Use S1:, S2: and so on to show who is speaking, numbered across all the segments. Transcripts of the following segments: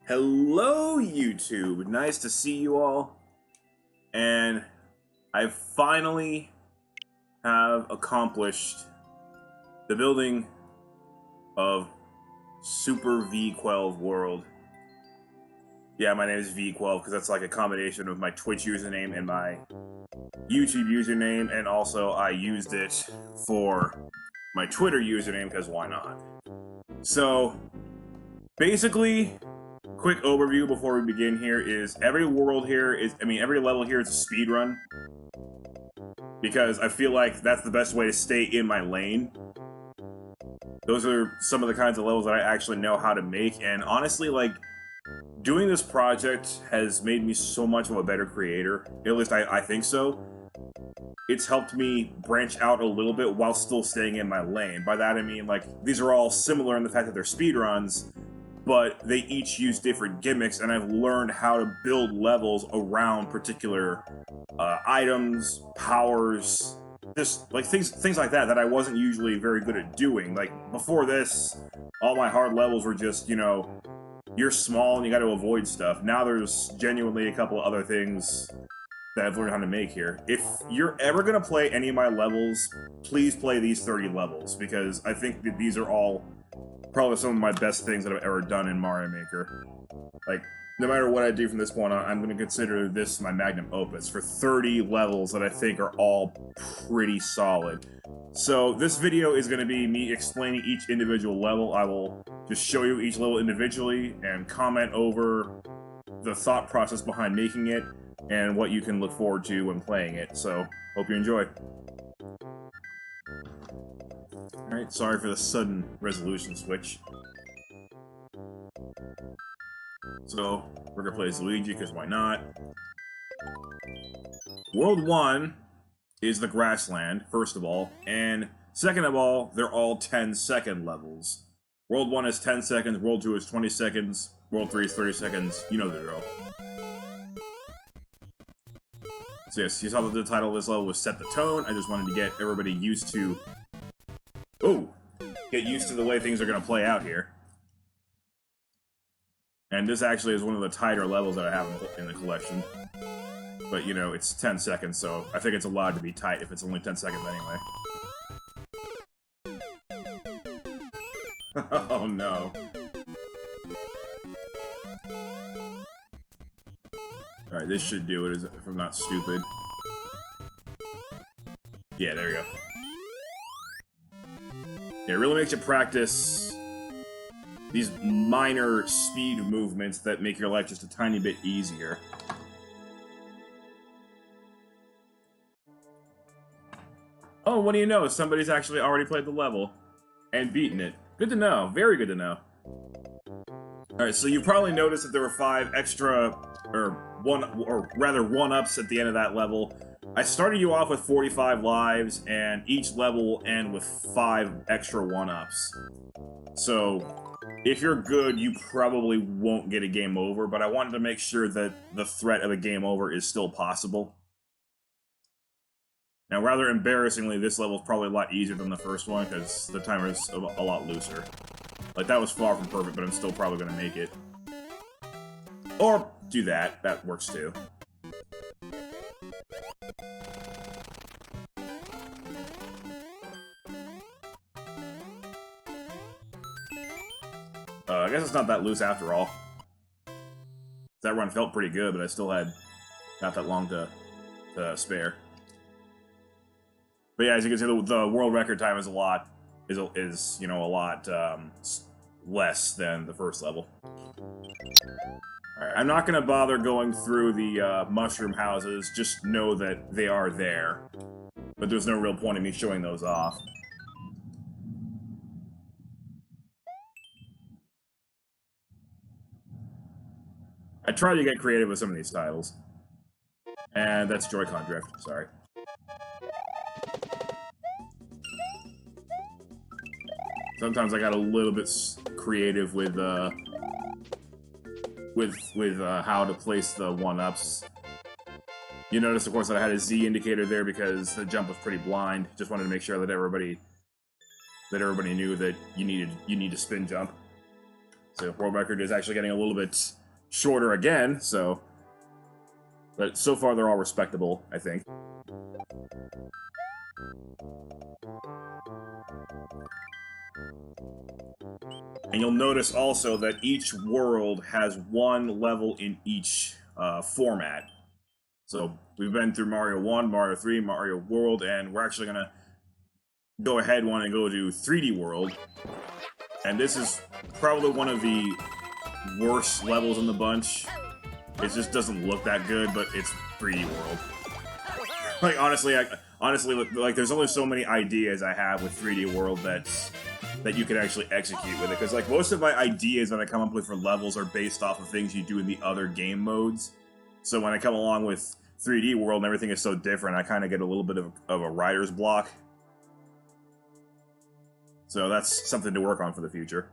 S1: Hello, YouTube. Nice to see you all. And I finally have accomplished the building of Super VQuelve World. Yeah, my name is VQuelve because that's like a combination of my Twitch username and my YouTube username, and also I used it for my Twitter username because why not? So, basically, quick overview before we begin here is every level here is a speed run, because I feel like that's the best way to stay in my lane. Those are some of the kinds of levels that I actually know how to make, and honestly, like, doing this project has made me so much of a better creator. At least I think so. It's helped me branch out a little bit while still staying in my lane. By that I mean, like, these are all similar in the fact that they're speed runs, but they each use different gimmicks, and I've learned how to build levels around particular items, powers, just like things like that I wasn't usually very good at doing. Like, before this, all my hard levels were just, you know, you're small and you got to avoid stuff. Now there's genuinely a couple of other things that I've learned how to make here. If you're ever going to play any of my levels, please play these 30 levels, because I think that these are all probably some of my best things that I've ever done in Mario Maker. Like, no matter what I do from this point on, I'm going to consider this my magnum opus for 30 levels that I think are all pretty solid. So this video is going to be me explaining each individual level. I will just show you each level individually and comment over the thought process behind making it and what you can look forward to when playing it. So, hope you enjoy. Alright, sorry for the sudden resolution switch. So, we're gonna play as Luigi, because why not? World 1 is the grassland, first of all, and second of all, they're all 10-second levels. World 1 is 10 seconds, World 2 is 20 seconds, World 3 is 30 seconds, you know the drill. So yes, you saw that the title of this level was Set the Tone. I just wanted to get everybody used to... get used to the way things are going to play out here. And this actually is one of the tighter levels that I have in the collection. But, you know, it's 10 seconds, so I think it's allowed to be tight if it's only 10 seconds anyway. Oh no. Alright, this should do it if I'm not stupid. Yeah, there we go. Yeah, it really makes you practice these minor speed movements that make your life just a tiny bit easier. Oh, what do you know? Somebody's actually already played the level and beaten it. Good to know. Very good to know. Alright, so you probably noticed that there were 5 extra, or 1-ups at the end of that level. I started you off with 45 lives, and each level will end with 5 extra 1-ups. So, if you're good, you probably won't get a game over, but I wanted to make sure that the threat of a game over is still possible. Now, rather embarrassingly, this level is probably a lot easier than the first one, because the timer is a lot looser. Like, that was far from perfect, but I'm still probably going to make it. Or do that. That works too. I guess it's not that loose after all. That run felt pretty good, but I still had not that long to spare. But yeah, as you can see, the world record time is a lot less than the first level. Alright, I'm not gonna bother going through the mushroom houses, just know that they are there. But there's no real point in me showing those off. I tried to get creative with some of these titles. And that's Joy-Con drift, sorry. Sometimes I got a little bit creative with how to place the 1-ups. You notice, of course, that I had a Z indicator there because the jump was pretty blind. Just wanted to make sure that everybody knew that you need to spin jump. So world record is actually getting a little bit shorter again, so... But so far they're all respectable, I think. And you'll notice also that each world has one level in each format. So we've been through Mario 1, Mario 3, Mario World, and we're actually going to go ahead and go to 3D World. And this is probably one of the worst levels in the bunch. It just doesn't look that good, but it's 3D World. Like, honestly, like, there's only so many ideas I have with 3D World that you can actually execute with it. Because, like, most of my ideas that I come up with for levels are based off of things you do in the other game modes. So when I come along with 3D World and everything is so different, I kind of get a little bit of a writer's block. So that's something to work on for the future.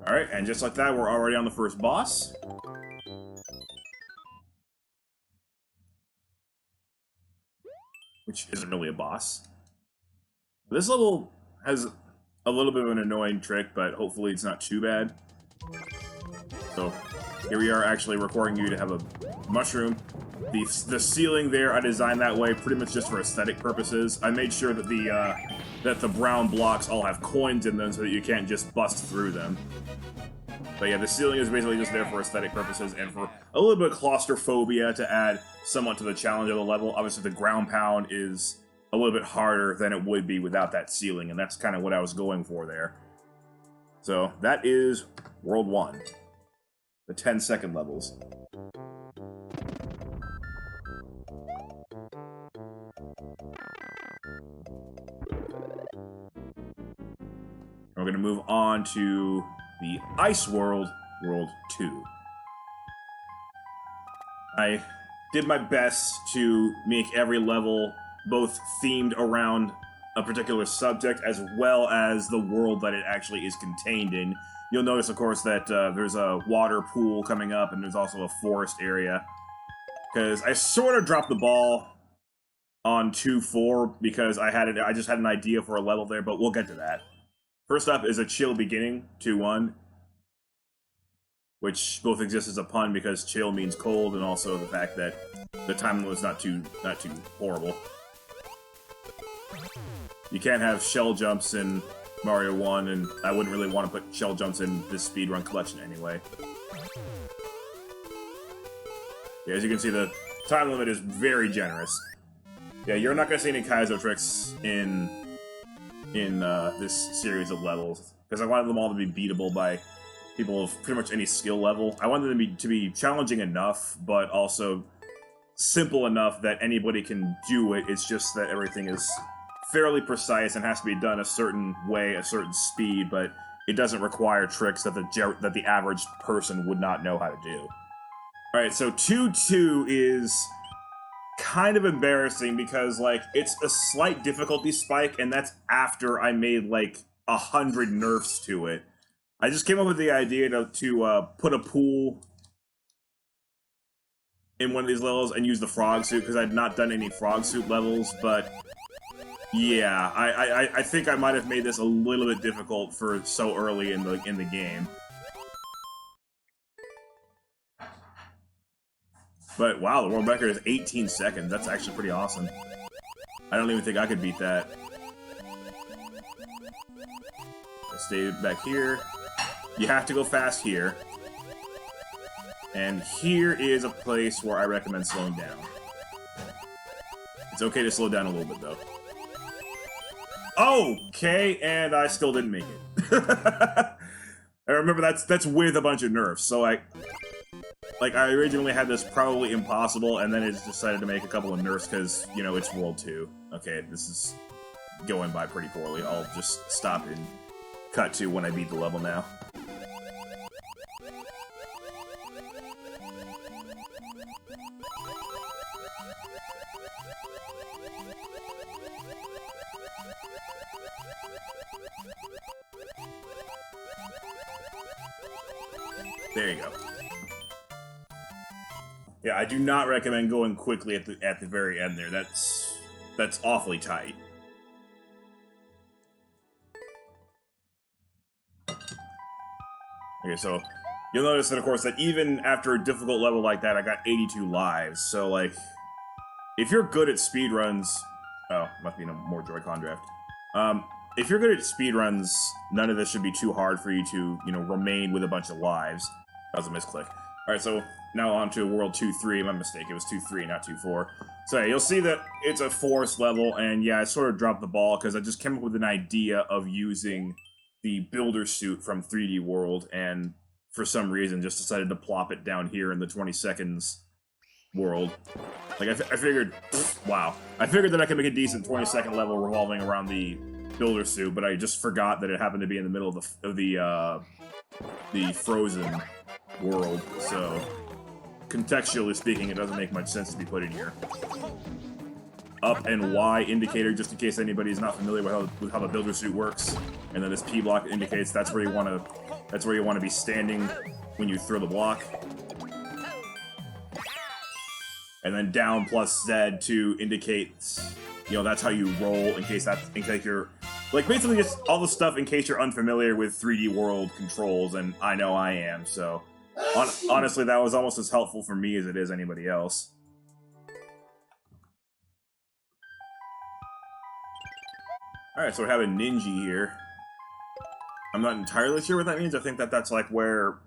S1: Alright, and just like that, we're already on the first boss. Which isn't really a boss. This level has a little bit of an annoying trick, but hopefully it's not too bad. So, here we are actually requiring you to have a mushroom. The ceiling there, I designed that way pretty much just for aesthetic purposes. I made sure that the brown blocks all have coins in them so that you can't just bust through them. But yeah, the ceiling is basically just there for aesthetic purposes and for a little bit of claustrophobia to add somewhat to the challenge of the level. Obviously, the ground pound is a little bit harder than it would be without that ceiling, and that's kind of what I was going for there. So, that is World 1. The 10-second levels. We're going to move on to the Ice World, World 2. I did my best to make every level both themed around a particular subject as well as the world that it actually is contained in. You'll notice, of course, that there's a water pool coming up and there's also a forest area. Because I sort of dropped the ball on 2-4 because I just had an idea for a level there, but we'll get to that. First up is a chill beginning, 2-1, which both exists as a pun because chill means cold, and also the fact that the time was not too horrible. You can't have shell jumps in Mario 1, and I wouldn't really want to put shell jumps in this speedrun collection anyway. Yeah, as you can see, the time limit is very generous. Yeah, you're not going to see any Kaizo tricks in this series of levels, because I wanted them all to be beatable by people of pretty much any skill level. I wanted them to be challenging enough, but also simple enough that anybody can do it. It's just that everything is fairly precise and has to be done a certain way, a certain speed, but it doesn't require tricks that the average person would not know how to do. Alright, so 2-2 is kind of embarrassing because, like, it's a slight difficulty spike, and that's after I made, like, 100 nerfs to it. I just came up with the idea to put a pool in one of these levels and use the frog suit, because I'd not done any frog suit levels, but yeah, I think I might have made this a little bit difficult for so early in the game. But wow, the world record is 18 seconds. That's actually pretty awesome. I don't even think I could beat that. Let's stay back here. You have to go fast here. And here is a place where I recommend slowing down. It's okay to slow down a little bit, though. Okay, and I still didn't make it. I remember that's with a bunch of nerfs, so I originally had this probably impossible, and then I just decided to make a couple of nerfs because, you know, it's World 2. Okay, this is going by pretty poorly. I'll just stop and cut to when I beat the level now. There you go. Yeah, I do not recommend going quickly at the very end there. That's awfully tight. Okay, so you'll notice that, of course, that even after a difficult level like that, I got 82 lives. So, like, if you're good at speedruns... Oh, must be no more Joy-Con drift. If you're good at speedruns, none of this should be too hard for you to, you know, remain with a bunch of lives. That was a misclick. Alright, so now on to World 2-3. My mistake, it was 2-3, not 2-4. So yeah, you'll see that it's a forest level, and yeah, I sort of dropped the ball because I just came up with an idea of using the builder suit from 3D World, and for some reason just decided to plop it down here in the 20 seconds world. Like, I figured, wow. I figured that I could make a decent 20-second level revolving around the builder suit, but I just forgot that it happened to be in the middle of the frozen world, so contextually speaking, it doesn't make much sense to be put in here. Up and Y indicator, just in case anybody's not familiar with how the builder suit works, and then this P block indicates that's where you want to be standing when you throw the block. And then down plus Z to indicate, you know, that's how you roll in case you're, like, basically just all the stuff in case you're unfamiliar with 3D World controls, and I know I am, so honestly, that was almost as helpful for me as it is anybody else. Alright, so we have a Ninja here. I'm not entirely sure what that means. I think that that's like where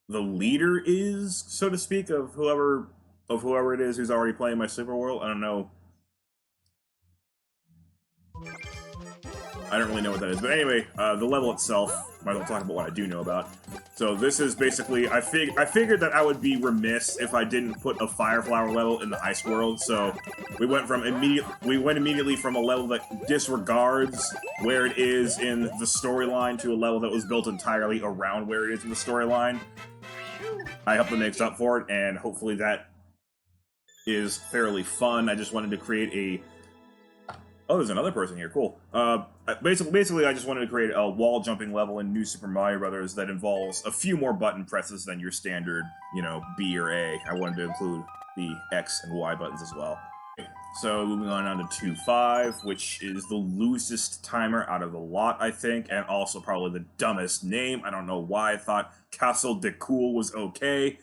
S1: the leader is, so to speak, of whoever it is who's already playing my Super World. I don't know. I don't really know what that is. But anyway, the level itself, might as well talk about what I do know about. So this is basically, I figured that I would be remiss if I didn't put a Fire Flower level in the Ice World, so we went immediately from a level that disregards where it is in the storyline to a level that was built entirely around where it is in the storyline. I hope that makes up for it, and hopefully that is fairly fun. I just wanted to create a... Oh, there's another person here. Cool. Basically, I just wanted to create a wall jumping level in New Super Mario Bros. That involves a few more button presses than your standard, you know, B or A. I wanted to include the X and Y buttons as well. So moving on to 2-5, which is the loosest timer out of the lot, I think, and also probably the dumbest name. I don't know why I thought Castle de Cool was okay,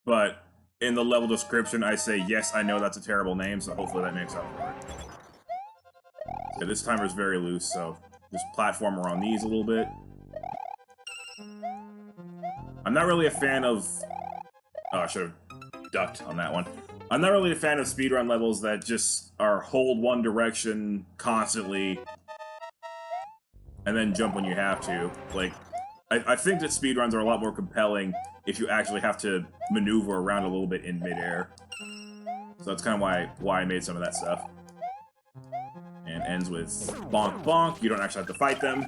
S1: but in the level description, I say, yes, I know that's a terrible name, so hopefully that makes up for it. Yeah, this timer is very loose, so just platform around these a little bit. I'm not really a fan of... Oh, I should have ducked on that one. I'm not really a fan of speedrun levels that just are hold one direction constantly and then jump when you have to. Like, I think that speedruns are a lot more compelling if you actually have to maneuver around a little bit in midair. So that's kind of why I made some of that stuff. And ends with bonk bonk. You don't actually have to fight them,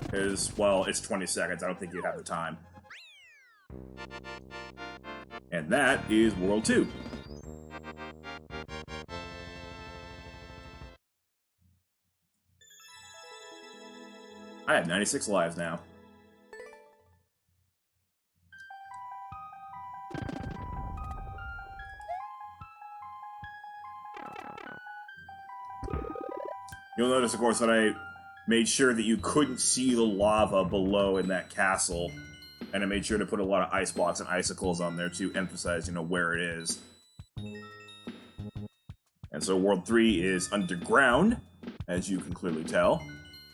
S1: because, well, it's 20 seconds. I don't think you'd have the time. And that is World 2. I have 96 lives now. You'll notice, of course, that I made sure that you couldn't see the lava below in that castle, and I made sure to put a lot of ice blocks and icicles on there to emphasize, you know, where it is. And so World 3 is underground, as you can clearly tell,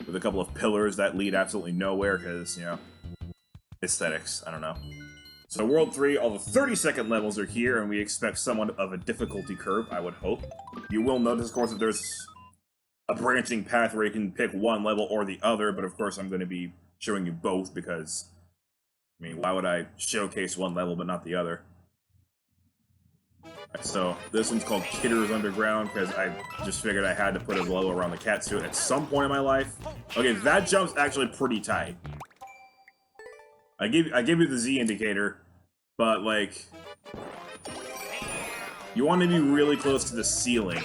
S1: with a couple of pillars that lead absolutely nowhere because, you know, aesthetics, I don't know. So World 3, all the 30-second levels are here, and we expect somewhat of a difficulty curve, I would hope. You will notice, of course, that there's a branching path where you can pick one level or the other, but of course I'm going to be showing you both because, I mean, why would I showcase one level but not the other? So this one's called Kidder's Underground because I just figured I had to put a level around the cat suit at some point in my life. Okay, that jump's actually pretty tight. I give you the Z indicator, but like, you want to be really close to the ceiling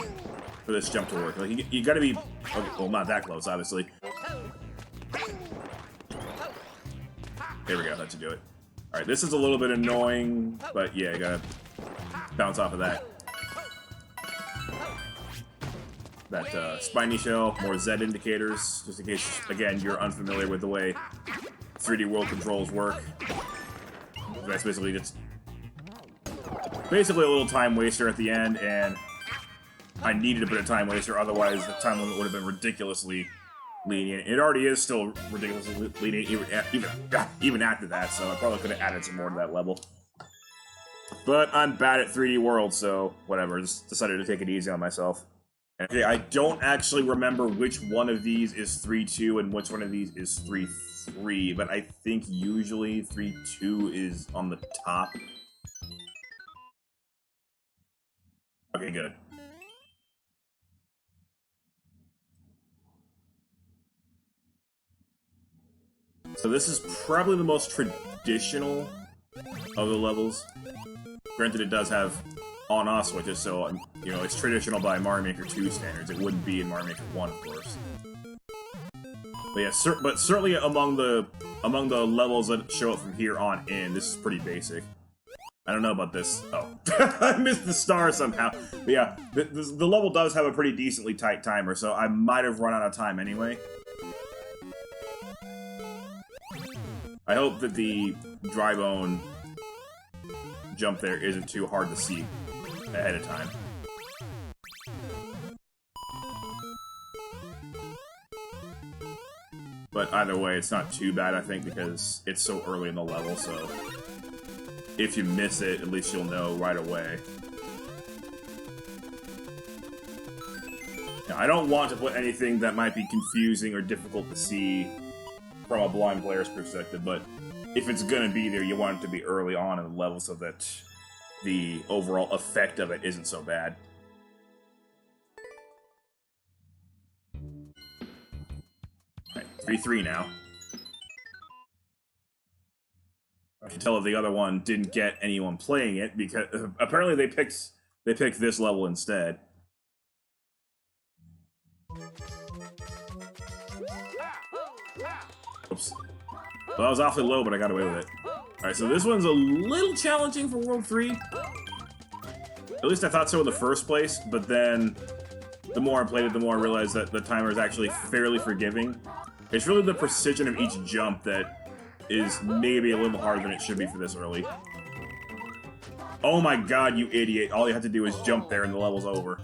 S1: for this jump to work. Like, you gotta be, okay, well, not that close, obviously. There we go, that should do it. Alright, this is a little bit annoying, but yeah, you gotta bounce off of that. That spiny shell, more Z indicators, just in case, again, you're unfamiliar with the way 3D World controls work. That's basically just a little time waster at the end, and I needed a bit of time waster, otherwise the time limit would have been ridiculously lenient. It already is still ridiculously lenient even after that, so I probably could have added some more to that level. But I'm bad at 3D World, so whatever, just decided to take it easy on myself. Okay, I don't actually remember which one of these is 3-2 and which one of these is 3-3, but I think usually 3-2 is on the top. Okay, good. So this is probably the most traditional of the levels. Granted, it does have on-off switches, so, you know, it's traditional by Mario Maker 2 standards. It wouldn't be in Mario Maker 1, of course. But yeah, but certainly among the levels that show up from here on in, this is pretty basic. I don't know about this. Oh, I missed the star somehow. But yeah, the level does have a pretty decently tight timer, so I might have run out of time anyway. I hope that the dry bone jump there isn't too hard to see ahead of time. But either way, it's not too bad, I think, because it's so early in the level, so if you miss it, at least you'll know right away. Now, I don't want to put anything that might be confusing or difficult to see from a blind player's perspective, but if it's gonna be there, you want it to be early on in the level so that the overall effect of it isn't so bad. Alright, 3-3 now. I can tell if the other one didn't get anyone playing it, because apparently they picked this level instead. Oops. Well, that was awfully low, but I got away with it. Alright, so this one's a little challenging for World 3. At least I thought so in the first place, but then the more I played it, the more I realized that the timer is actually fairly forgiving. It's really the precision of each jump that is maybe a little harder than it should be for this early. Oh my god, you idiot. All you have to do is jump there and the level's over.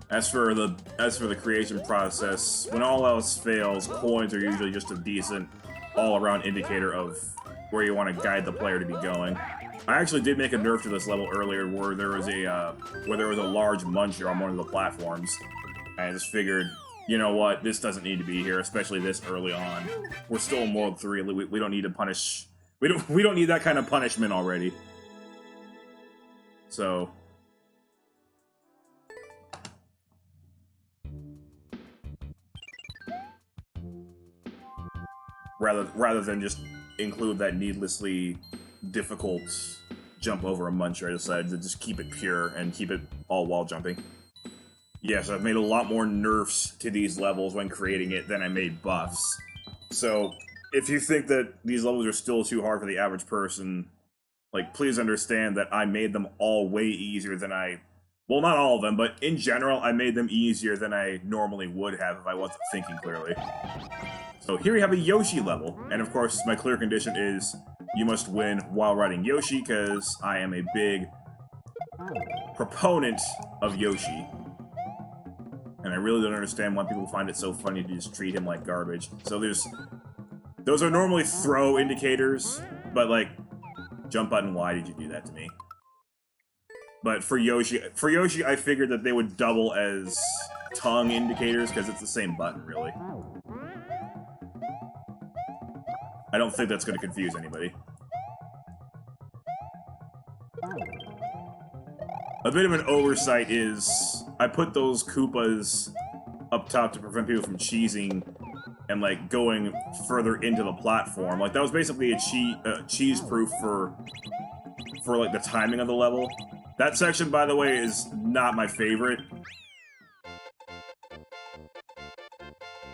S1: As for the creation process, when all else fails, coins are usually just a decent all-around indicator of where you want to guide the player to be going. I actually did make a nerf to this level earlier where there was a large muncher on one of the platforms. I just figured, you know what, this doesn't need to be here, especially this early on. We're still in World 3. We don't need to punish. We don't need that kind of punishment already. So rather than just include that needlessly difficult jump over a muncher, I decided to just keep it pure and keep it all wall jumping. Yes, I've made a lot more nerfs to these levels when creating it than I made buffs. So if you think that these levels are still too hard for the average person, like, please understand that I made them all way easier than well, not all of them, but in general, I made them easier than I normally would have if I wasn't thinking clearly. So here we have a Yoshi level, and of course my clear condition is you must win while riding Yoshi, because I am a big proponent of Yoshi. And I really don't understand why people find it so funny to just treat him like garbage. So those are normally throw indicators, but like, jump button, why did you do that to me? But for Yoshi, I figured that they would double as tongue indicators, because it's the same button, really. I don't think that's going to confuse anybody. A bit of an oversight is I put those Koopas up top to prevent people from cheesing and, like, going further into the platform. Like, that was basically a cheese-proof for, like, the timing of the level. That section, by the way, is not my favorite.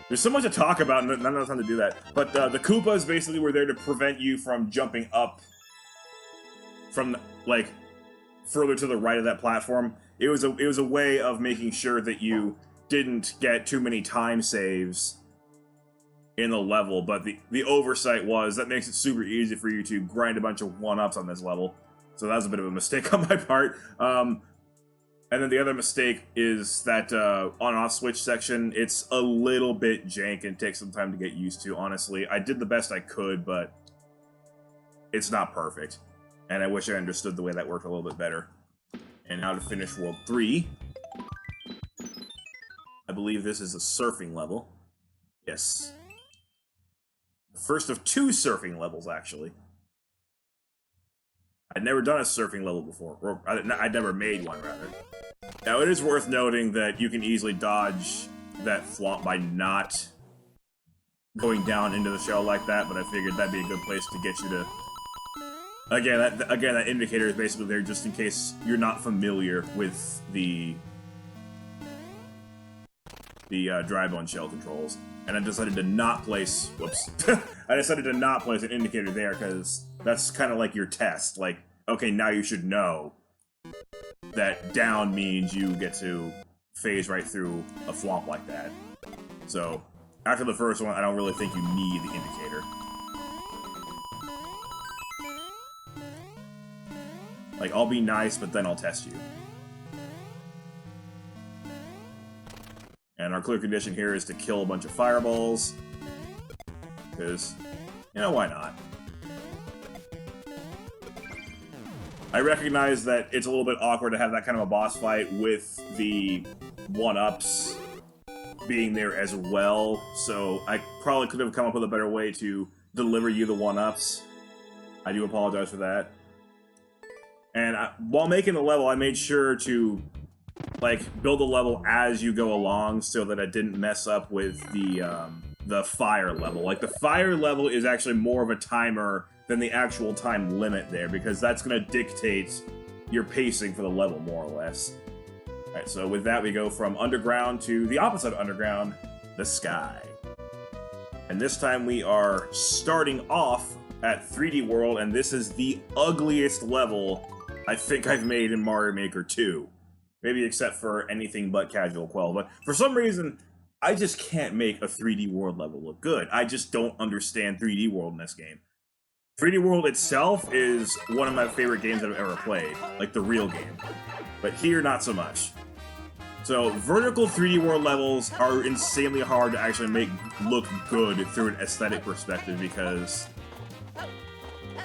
S1: There's so much to talk about, and not enough time to do that. But the Koopas basically were there to prevent you from jumping up from, like, further to the right of that platform. It was a way of making sure that you didn't get too many time saves in the level, but the oversight was that makes it super easy for you to grind a bunch of 1-ups on this level. So that was a bit of a mistake on my part. And then the other mistake is that on-off switch section, it's a little bit jank and takes some time to get used to, honestly. I did the best I could, but it's not perfect. And I wish I understood the way that worked a little bit better. And now to finish World 3. I believe this is a surfing level. Yes. The first of 2 surfing levels, actually. I'd never done a surfing level before, or I'd never made one, rather. Now, it is worth noting that you can easily dodge that flop by not going down into the shell like that, but I figured that'd be a good place to get you to... Again, that indicator is basically there just in case you're not familiar with the dry-bone shell controls. And I decided to not place... Whoops. I decided to not place an indicator there, because that's kind of like your test. Like, okay, now you should know that down means you get to phase right through a flop like that. So, after the first one, I don't really think you need the indicator. Like, I'll be nice, but then I'll test you. And our clear condition here is to kill a bunch of fireballs. Because, you know, why not? I recognize that it's a little bit awkward to have that kind of a boss fight with the 1-ups being there as well, so I probably could have come up with a better way to deliver you the 1-ups. I do apologize for that. And while making the level, I made sure to, like, build the level as you go along so that I didn't mess up with the fire level. Like, the fire level is actually more of a timer than the actual time limit there, because that's going to dictate your pacing for the level, more or less. Alright, so with that, we go from underground to the opposite of underground, the sky. And this time we are starting off at 3D World, and this is the ugliest level I think I've made in Mario Maker 2. Maybe except for anything but Casual VQuelve, but for some reason, I just can't make a 3D World level look good. I just don't understand 3D World in this game. 3D World itself is one of my favorite games that I've ever played, like the real game. But here, not so much. So, vertical 3D World levels are insanely hard to actually make look good through an aesthetic perspective, because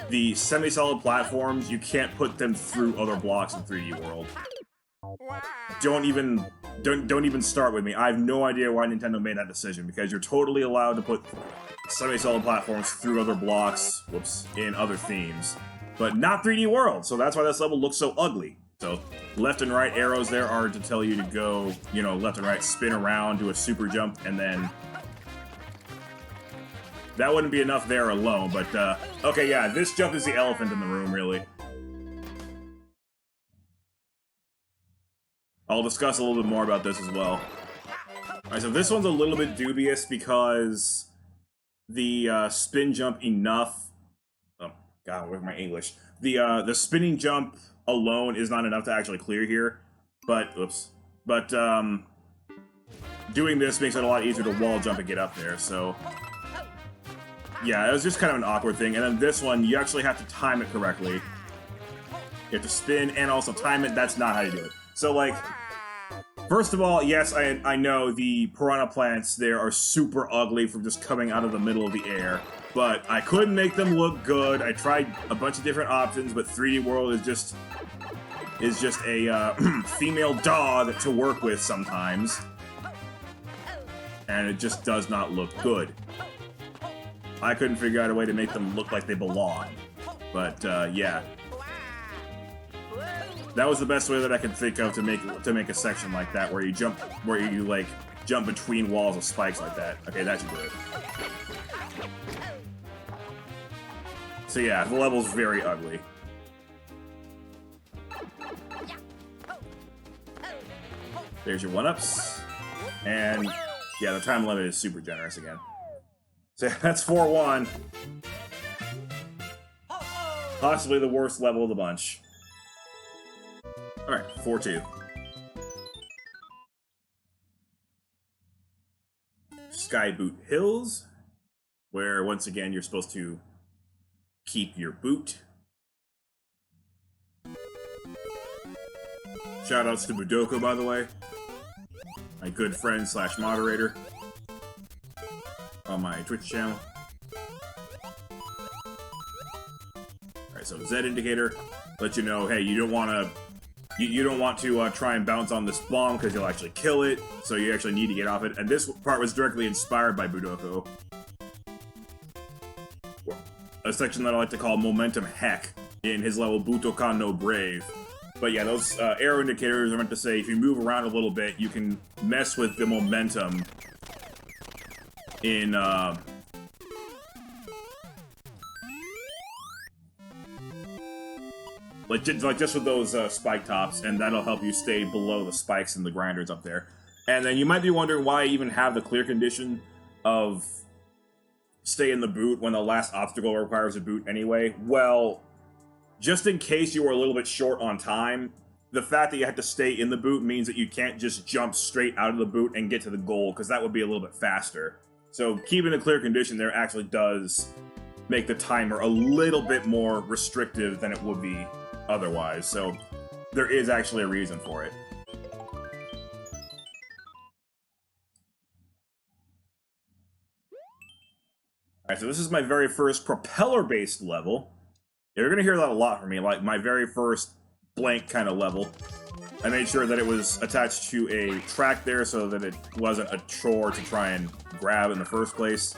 S1: the semi-solid platforms, you can't put them through other blocks in 3D World. Don't even start with me. I have no idea why Nintendo made that decision, because you're totally allowed to put semi-solid platforms through other blocks, whoops, in other themes, but not 3D World, so that's why this level looks so ugly. So, left and right arrows there are to tell you to go, you know, left and right, spin around, do a super jump, and then... That wouldn't be enough there alone, but, okay, yeah, this jump is the elephant in the room, really. I'll discuss a little bit more about this as well. Alright, so this one's a little bit dubious because the spin jump enough... Oh, God, where's my English? The spinning jump alone is not enough to actually clear here, but... Oops. But, doing this makes it a lot easier to wall jump and get up there, so... Yeah, it was just kind of an awkward thing, and then this one, you actually have to time it correctly. You have to spin and also time it, that's not how you do it. So, like... First of all, yes, I know the piranha plants there are super ugly from just coming out of the middle of the air, but I couldn't make them look good. I tried a bunch of different options, but 3D World is just a female dog to work with sometimes, and it just does not look good. I couldn't figure out a way to make them look like they belong, but yeah. That was the best way that I could think of to make a section like that, where you like jump between walls of spikes like that. Okay, that should do it. So yeah, the level's very ugly. There's your 1-ups, and Yeah, the time limit is super generous again. So that's 4-1. Possibly the worst level of the bunch. Alright, 4-2. Skyboot Hills, where once again you're supposed to keep your boot. Shoutouts to Budoko, by the way. My good friend slash moderator on my Twitch channel. Alright, so Z indicator, let you know, hey, you don't want to try and bounce on this bomb because you'll actually kill it, so you actually need to get off it. And this part was directly inspired by Budoko. A section that I like to call Momentum Heck in his level Butokan no Brave. But yeah, those arrow indicators are meant to say if you move around a little bit, you can mess with the momentum in like just with those spike tops, and that'll help you stay below the spikes and the grinders up there. And then you might be wondering why I even have the clear condition of stay in the boot when the last obstacle requires a boot anyway. Well, just in case you were a little bit short on time, the fact that you have to stay in the boot means that you can't just jump straight out of the boot and get to the goal, because that would be a little bit faster. So keeping a clear condition there actually does make the timer a little bit more restrictive than it would be otherwise. So there is actually a reason for it. Alright, so this is my very first propeller-based level. You're going to hear that a lot from me, like my very first blank kind of level. I made sure that it was attached to a track there so that it wasn't a chore to try and grab in the first place.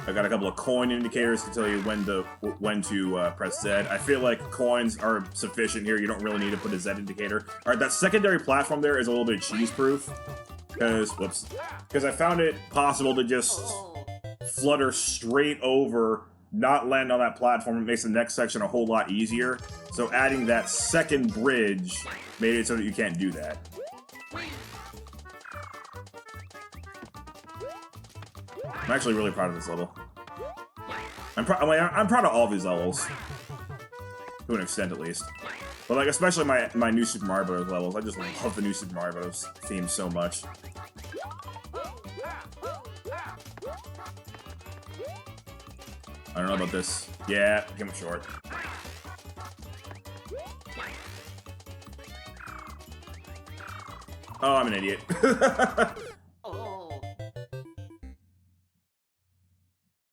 S1: I got a couple of coin indicators to tell you when to press Z. I feel like coins are sufficient here. You don't really need to put a Z indicator. Alright, that secondary platform there is a little bit cheese-proof. Because I found it possible to just flutter straight over, not land on that platform. It makes the next section a whole lot easier. So adding that second bridge made it so that you can't do that. I'm actually really proud of this level. I'm proud of all these levels. To an extent, at least. But, like, especially my new Super Mario Bros. Levels. I just love the new Super Mario Bros. Theme so much. I don't know about this. Yeah, came up short. Oh, I'm an idiot.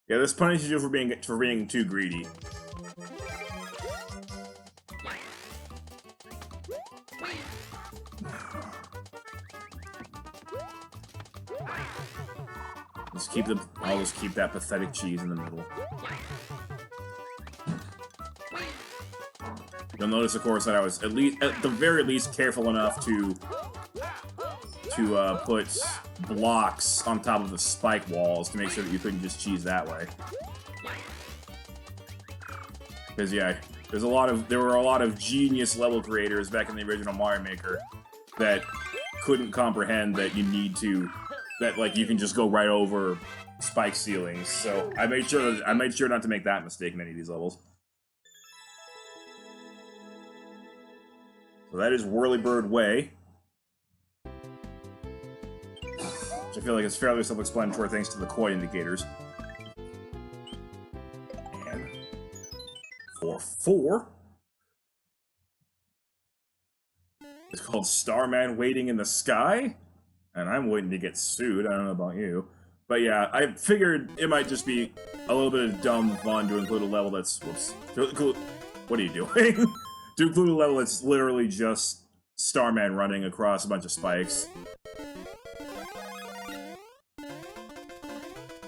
S1: Yeah, this punishes you for being too greedy. I'll just keep that pathetic cheese in the middle. You'll notice, of course, that I was at the very least, careful enough to put blocks on top of the spike walls to make sure that you couldn't just cheese that way. Because yeah, there were a lot of genius level creators back in the original Mario Maker that couldn't comprehend that you need to. That, like, you can just go right over spike ceilings, so I made sure not to make that mistake in any of these levels. So that is Whirlybird Way. Which I feel like is fairly self-explanatory thanks to the coin indicators. And 4-4. It's called Starman Waiting in the Sky. And I'm waiting to get sued. I don't know about you. But yeah, I figured it might just be a little bit of dumb fun to include a level that's... Whoops. What are you doing? To include a level that's literally just Starman running across a bunch of spikes.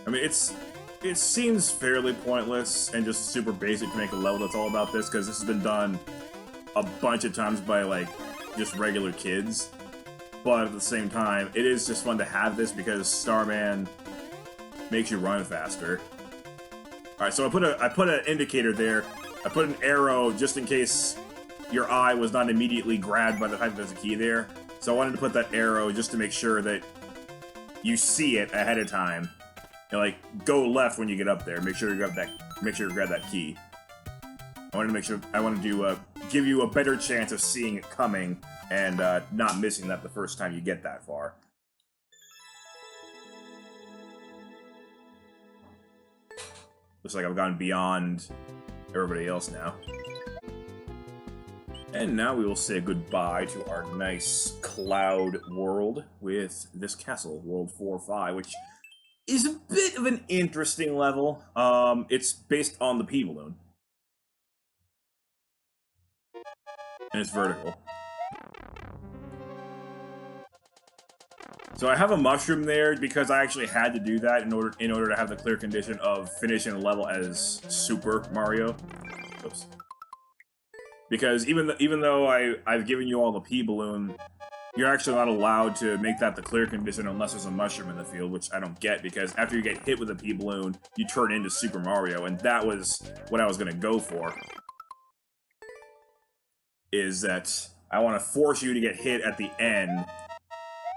S1: I mean, it seems fairly pointless and just super basic to make a level that's all about this, because this has been done a bunch of times by, like, just regular kids. But at the same time, it is just fun to have this because Starman makes you run faster. Alright, so I put an indicator there. I put an arrow just in case your eye was not immediately grabbed by the fact that there's a key there. So I wanted to put that arrow just to make sure that you see it ahead of time. And like, go left when you get up there. Make sure you grab that key. I wanted to give you a better chance of seeing it coming and not missing that the first time you get that far. Looks like I've gone beyond everybody else now. And now we will say goodbye to our nice cloud world with this castle, World 4-5, which is a bit of an interesting level. It's based on the P-Balloon. And it's vertical. So I have a mushroom there because I actually had to do that in order to have the clear condition of finishing the level as Super Mario. Oops. Because even though I've given you all the P-Balloon, you're actually not allowed to make that the clear condition unless there's a mushroom in the field, which I don't get, because after you get hit with a P-Balloon, you turn into Super Mario, and that was what I was going to go for. Is that I want to force you to get hit at the end,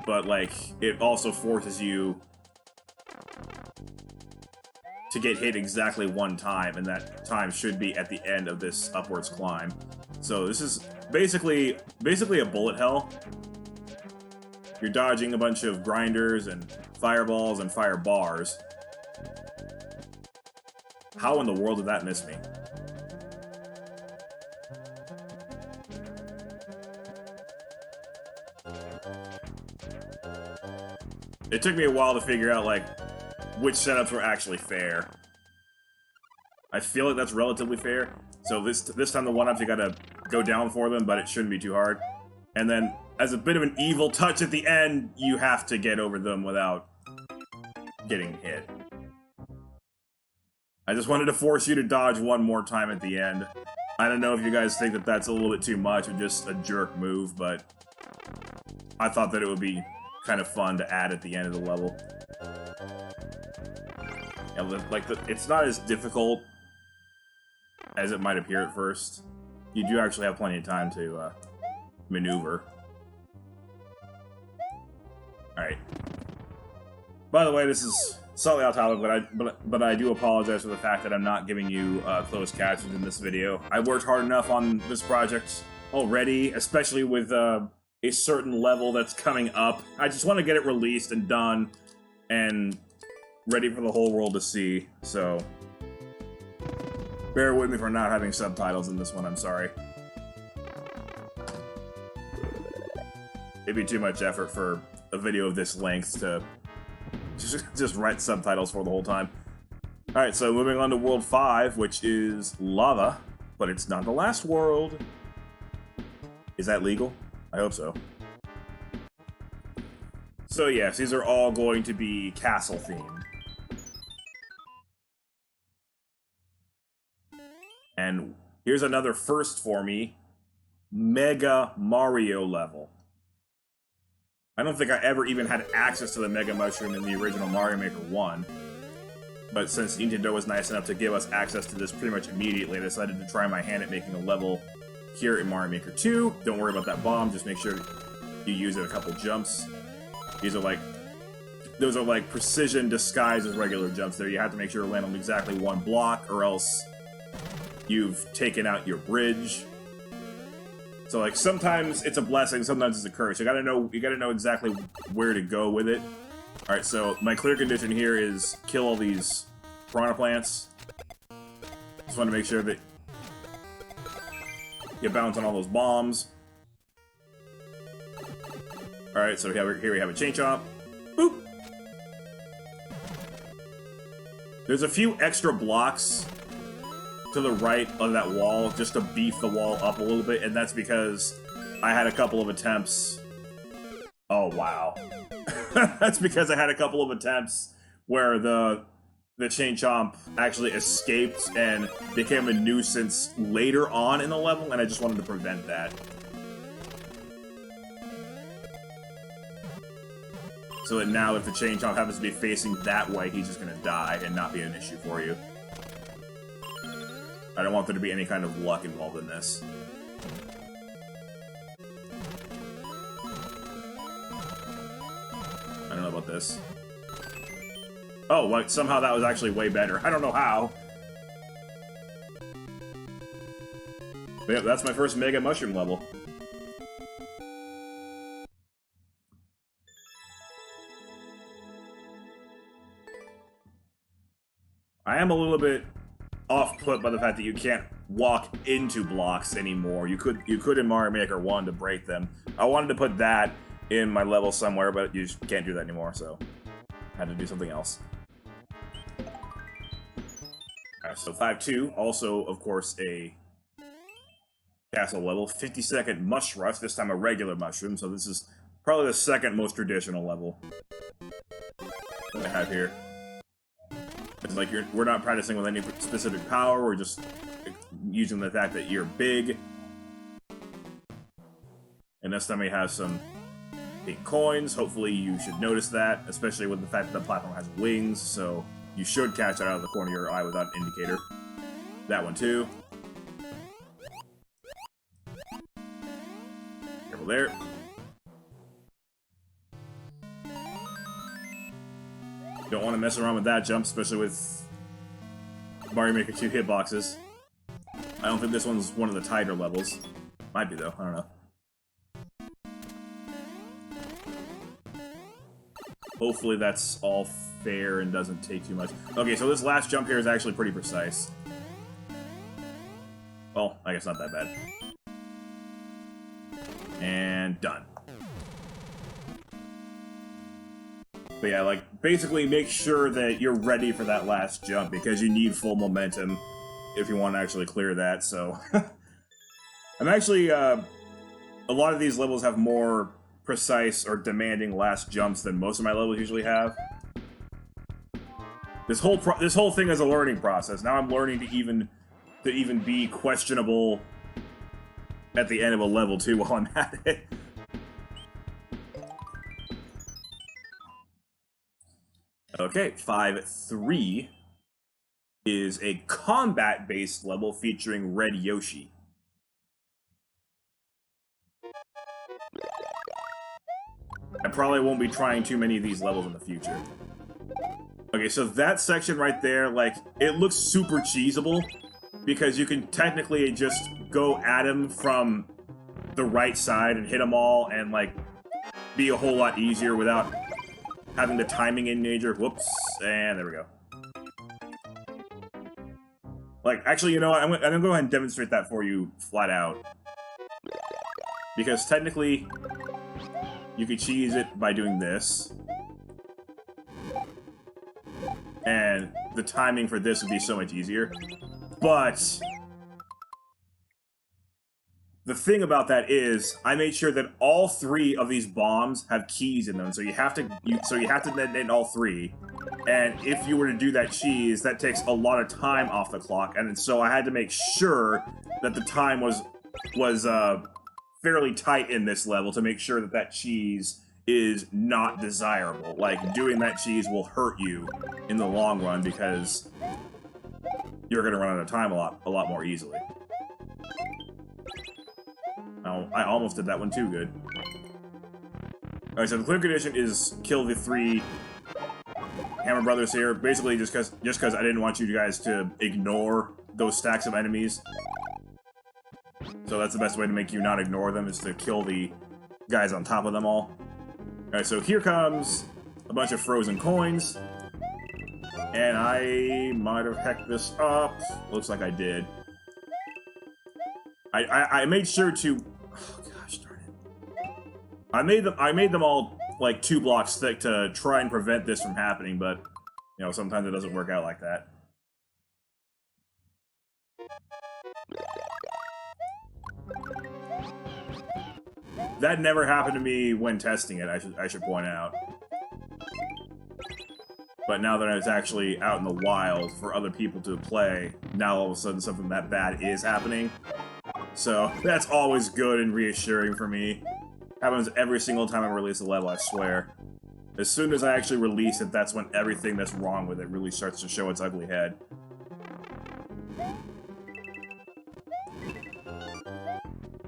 S1: but, like, it also forces you to get hit exactly one time, and that time should be at the end of this upwards climb. So this is basically a bullet hell. You're dodging a bunch of grinders and fireballs and fire bars. How in the world did that miss me? It took me a while to figure out, like, which setups were actually fair. I feel like that's relatively fair. So this time the one-ups, you gotta go down for them, but it shouldn't be too hard. And then, as a bit of an evil touch at the end, you have to get over them without getting hit. I just wanted to force you to dodge one more time at the end. I don't know if you guys think that that's a little bit too much or just a jerk move, but I thought that it would be kind of fun to add at the end of the level. Yeah, like, it's not as difficult as it might appear at first. You do actually have plenty of time to maneuver. Alright. By the way, this is slightly off topic, but I do apologize for the fact that I'm not giving you closed captions in this video. I worked hard enough on this project already, especially with a certain level that's coming up. I just want to get it released and done and ready for the whole world to see, so bear with me for not having subtitles in this one, I'm sorry. It'd be too much effort for a video of this length to just write subtitles for the whole time. Alright, so moving on to World 5, which is lava, but it's not the last world. Is that legal? I hope so. So yes, these are all going to be castle themed. And here's another first for me. Mega Mario level. I don't think I ever even had access to the Mega Mushroom in the original Mario Maker 1. But since Nintendo was nice enough to give us access to this pretty much immediately, I decided to try my hand at making a level here in Mario Maker 2. Don't worry about that bomb, just make sure you use it a couple jumps. Those are like precision disguised as regular jumps there. You have to make sure to land on exactly one block, or else you've taken out your bridge. So like sometimes it's a blessing, sometimes it's a curse. You gotta know exactly where to go with it. Alright, so my clear condition here is kill all these piranha plants. Just want to make sure that you bounce on all those bombs. Alright, so here we have a chain chomp. Boop! There's a few extra blocks to the right of that wall just to beef the wall up a little bit, and that's because I had a couple of attempts. Oh, wow. That's because I had a couple of attempts where the chain chomp actually escaped and became a nuisance later on in the level, and I just wanted to prevent that. So that now if the chain chomp happens to be facing that way, he's just gonna die and not be an issue for you. I don't want there to be any kind of luck involved in this. don't know about this. Oh, like, somehow that was actually way better. I don't know how. But yeah, that's my first Mega Mushroom level. I am a little bit off-put by the fact that you can't walk into blocks anymore. You could in Mario Maker 1 to break them. I wanted to put that in my level somewhere, but you just can't do that anymore, so I had to do something else. Alright, so 5-2, also, of course, a castle level. 50-second Mush Rush, this time a regular mushroom, so this is probably the second most traditional level that I have here. It's like we're not practicing with any specific power, we're just using the fact that you're big. And this time we have some pink coins. Hopefully you should notice that, especially with the fact that the platform has wings, so you should catch that out of the corner of your eye without an indicator. That one too. Careful there. Don't want to mess around with that jump, especially with Mario Maker 2 hitboxes. I don't think this one's one of the tighter levels. Might be though, I don't know. Hopefully that's all fair and doesn't take too much. Okay, so this last jump here is actually pretty precise. Well, I guess not that bad. And done. But yeah, like, basically make sure that you're ready for that last jump, because you need full momentum if you want to actually clear that, so... I'm actually, a lot of these levels have more precise or demanding last jumps than most of my levels usually have. This whole thing is a learning process. Now I'm learning to even be questionable at the end of a level, too, while I'm at it. Okay, 5-3 is a combat-based level featuring Red Yoshi. I probably won't be trying too many of these levels in the future. Okay, so that section right there, like, it looks super cheesable, because you can technically just go at him from the right side and hit them all, and, like, be a whole lot easier without having the timing in major. Whoops, and there we go. Like, actually, you know what? I'm gonna go ahead and demonstrate that for you flat out. Because technically, you could cheese it by doing this. And the timing for this would be so much easier. But the thing about that is, I made sure that all 3 of these bombs have keys in them, so you have to detonate all 3. And if you were to do that cheese, that takes a lot of time off the clock, and so I had to make sure that the time was fairly tight in this level to make sure that that cheese is not desirable. Like, doing that cheese will hurt you in the long run because you're gonna run out of time a lot more easily. Oh, I almost did that one too good. Alright, so the clear condition is kill the 3 Hammer Brothers here, basically just because I didn't want you guys to ignore those stacks of enemies. So that's the best way to make you not ignore them, is to kill the guys on top of them all. Alright, so here comes a bunch of frozen coins. And I might have hecked this up. Looks like I did. I made sure to... Oh, gosh darn it. I made them all, like, 2 blocks thick to try and prevent this from happening, but, you know, sometimes it doesn't work out like that. That never happened to me when testing it, I should point out. But now that it's actually out in the wild for other people to play, now all of a sudden something that bad is happening. So, that's always good and reassuring for me. Happens every single time I release a level, I swear. As soon as I actually release it, that's when everything that's wrong with it really starts to show its ugly head.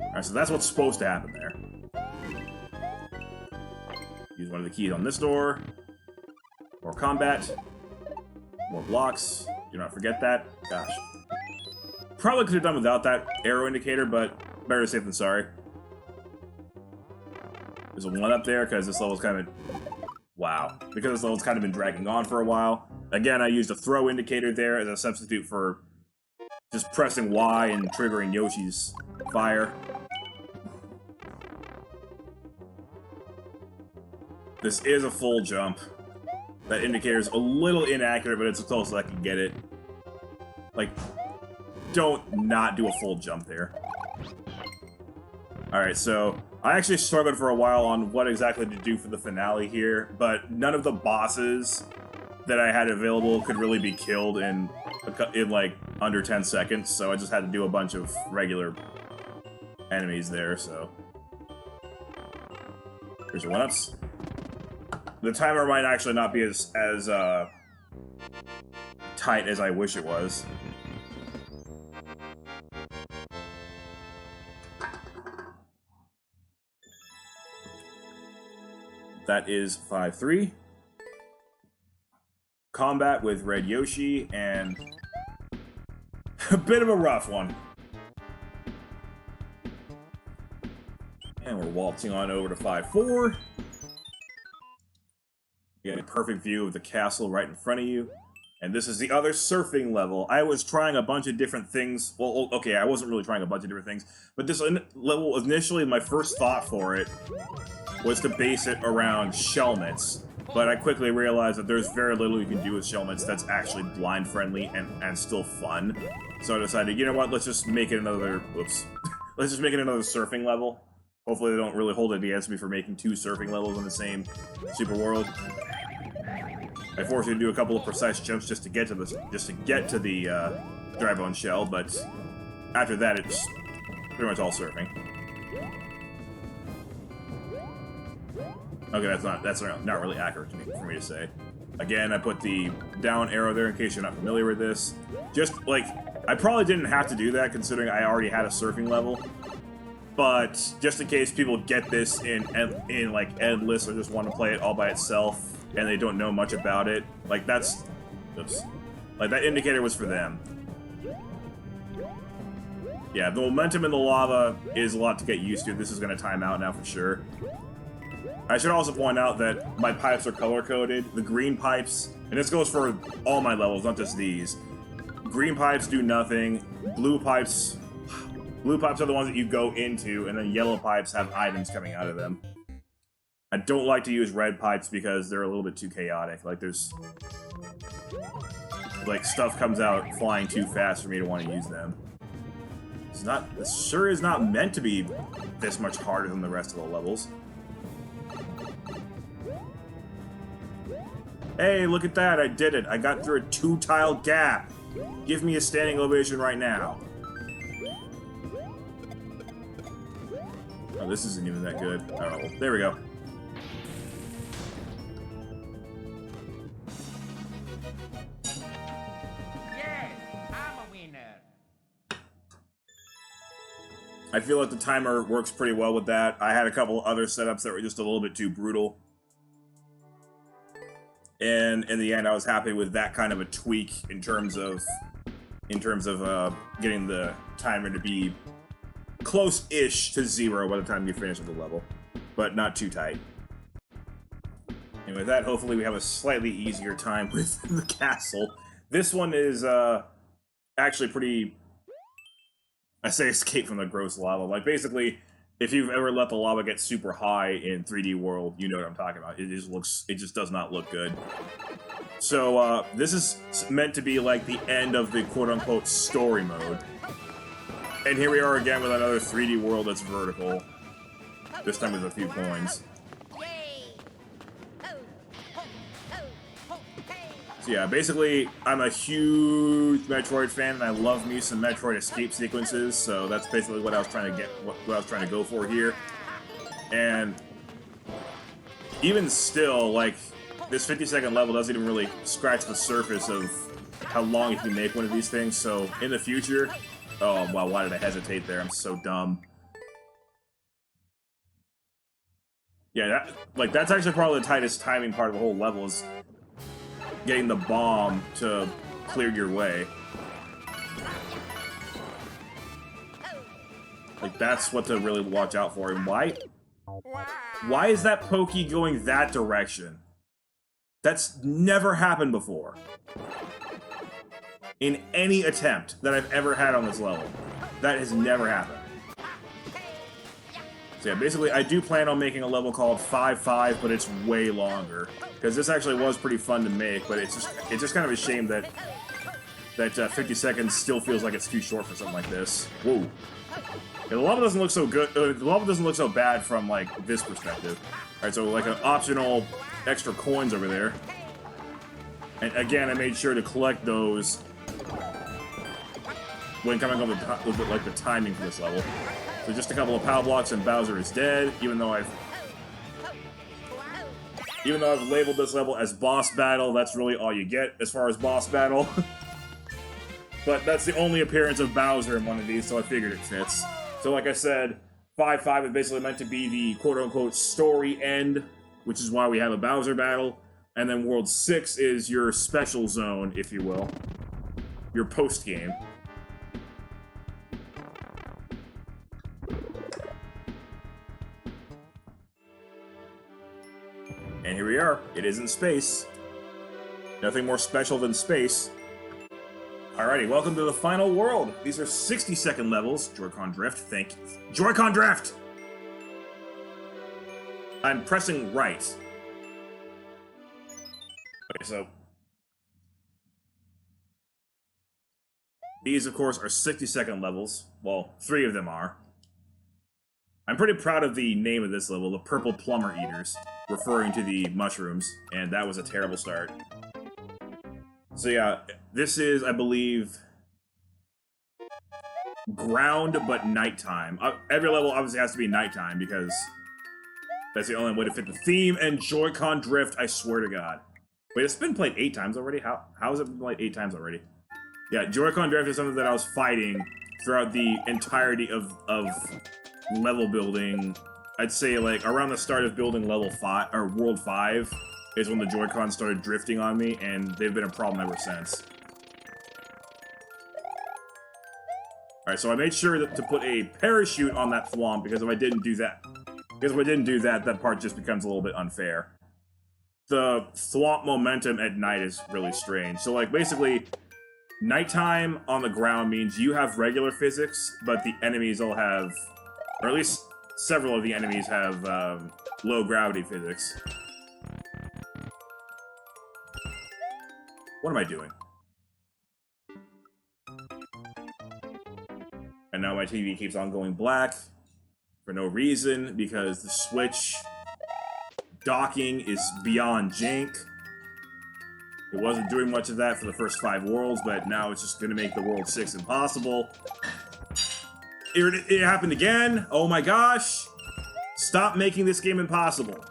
S1: Alright, so that's what's supposed to happen there. Use one of the keys on this door. More combat. More blocks. Do not forget that. Gosh. Probably could have done without that arrow indicator, but better safe than sorry. There's a 1 up there because this level's kind of... Wow. Because this level's kind of been dragging on for a while. Again, I used a throw indicator there as a substitute for just pressing Y and triggering Yoshi's fire. This is a full jump. That indicator's a little inaccurate, but it's as close as I can get it. Like, don't not do a full jump there. Alright, so I actually struggled for a while on what exactly to do for the finale here, but none of the bosses that I had available could really be killed in like under 10 seconds, so I just had to do a bunch of regular enemies there, so. Here's your 1-ups. The timer might actually not be as tight as I wish it was. That is 5-3. Combat with Red Yoshi, and a bit of a rough one. And we're waltzing on over to 5-4. You get a perfect view of the castle right in front of you. And this is the other surfing level. I was trying a bunch of different things. Well, okay, I wasn't really trying a bunch of different things. But this level, initially, my first thought for it was to base it around shellmets. But I quickly realized that there's very little you can do with shellmets that's actually blind-friendly and still fun. So I decided, you know what, let's just make it another... Whoops. Let's just make it another surfing level. Hopefully they don't really hold it against me for making 2 surfing levels in the same super world. I forced you to do a couple of precise jumps just to get to the dry bone shell, but after that it's pretty much all surfing. Okay, that's not really accurate for me to say. Again, I put the down arrow there in case you're not familiar with this. Just like I probably didn't have to do that considering I already had a surfing level. But just in case people get this in like endless or just want to play it all by itself and they don't know much about it, like that's, oops, like that indicator was for them. Yeah, the momentum in the lava is a lot to get used to. This is going to time out now for sure. I should also point out that my pipes are color-coded. The green pipes, and this goes for all my levels, not just these. Green pipes do nothing. Blue pipes are the ones that you go into, and then yellow pipes have items coming out of them. I don't like to use red pipes because they're a little bit too chaotic. Like, there's... like, stuff comes out flying too fast for me to want to use them. This sure is not meant to be this much harder than the rest of the levels. Hey, look at that, I did it. I got through a 2-tile gap. Give me a standing ovation right now. Oh, this isn't even that good. Oh, there we go.
S2: Yes, I'm a winner.
S1: I feel like the timer works pretty well with that. I had a couple other setups that were just a little bit too brutal. And in the end, I was happy with that kind of a tweak in terms of getting the timer to be close-ish to 0 by the time you finish with the level, but not too tight. And with that, hopefully we have a slightly easier time with the castle. This one is actually pretty... I say escape from the gross lava. Like, basically, if you've ever let the lava get super high in 3D World, you know what I'm talking about. It just does not look good. So, this is meant to be like the end of the quote-unquote story mode. And here we are again with another 3D world that's vertical. This time with a few coins. So yeah, basically, I'm a huge Metroid fan, and I love me some Metroid escape sequences, so that's basically what I was trying to get, what I was trying to go for here. And even still, like, this 50-second level doesn't even really scratch the surface of how long you can make one of these things, so in the future... Oh, wow, why did I hesitate there? I'm so dumb. Yeah, that's actually probably the tightest timing part of the whole level is getting the bomb to clear your way. Like, that's what to really watch out for. And why is that Pokey going that direction? That's never happened before. In any attempt that I've ever had on this level. That has never happened. So yeah, basically, I do plan on making a level called 5-5, but it's way longer. Because this actually was pretty fun to make, but it's just kind of a shame that 50 seconds still feels like it's too short for something like this. Whoa. Yeah, the level doesn't look so good. The level doesn't look so bad from, like, this perspective. Alright, so, like, an optional extra coins over there. And again, I made sure to collect those when coming up with the timing for this level. So just a couple of power blocks and Bowser is dead, even though I've labeled this level as boss battle. That's really all you get as far as boss battle. But that's the only appearance of Bowser in one of these, so I figured it fits. So like I said, 5-5 is basically meant to be the quote-unquote story end, which is why we have a Bowser battle. And then World 6 is your special zone, if you will. Your post-game. And here we are. It is in space. Nothing more special than space. Alrighty, welcome to the final world. These are 60-second levels. Joy-Con drift, thank you. Joy-Con drift! I'm pressing right. Okay, so... these, of course, are 60-second levels. Well, 3 of them are. I'm pretty proud of the name of this level, the Purple Plumber Eaters, referring to the mushrooms, and that was a terrible start. So yeah, this is, I believe, ground but nighttime. Every level obviously has to be nighttime because that's the only way to fit the theme, and Joy-Con drift, I swear to God. Wait, it's been played 8 times already? How has it been played 8 times already? Yeah, Joy-Con drift is something that I was fighting throughout the entirety of level building. I'd say, like, around the start of building level 5, or World 5, is when the Joy-Con started drifting on me, and they've been a problem ever since. Alright, so I made sure to put a parachute on that thwomp, because if I didn't do that, that part just becomes a little bit unfair. The thwomp momentum at night is really strange. So, like, basically, nighttime on the ground means you have regular physics, but the enemies all have, or at least several of the enemies have low gravity physics. What am I doing? And now my TV keeps on going black for no reason, because the Switch docking is beyond jank. It wasn't doing much of that for the first 5 worlds, but now it's just going to make the World 6 impossible. It happened again! Oh my gosh! Stop making this game impossible.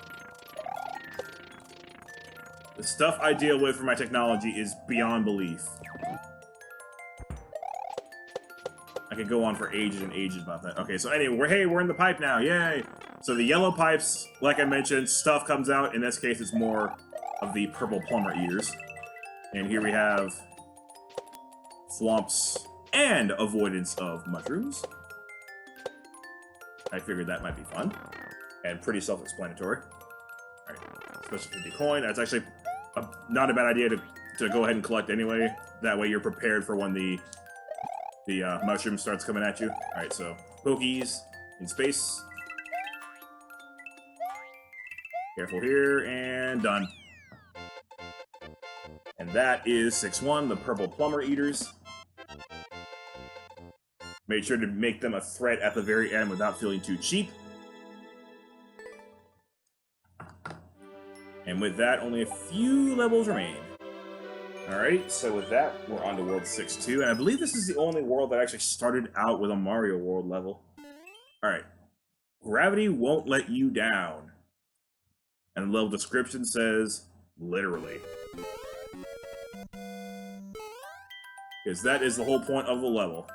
S1: The stuff I deal with for my technology is beyond belief. I could go on for ages and ages about that. Okay, so anyway, we're in the pipe now, yay! So the yellow pipes, like I mentioned, stuff comes out. In this case, it's more of the Purple Plumber Eaters. And here we have thwomps and avoidance of mushrooms. I figured that might be fun. And pretty self-explanatory. Alright, special 50 coin. That's actually not a bad idea to go ahead and collect anyway. That way you're prepared for when the mushroom starts coming at you. Alright, so Pokies in space. Careful here, and done. And that is 6-1, the Purple Plumber Eaters. Made sure to make them a threat at the very end without feeling too cheap. And with that, only a few levels remain. Alright, so with that, we're on to World 6-2, and I believe this is the only world that actually started out with a Mario World level. Alright. Gravity won't let you down. And the level description says, literally. Because that is the whole point of the level.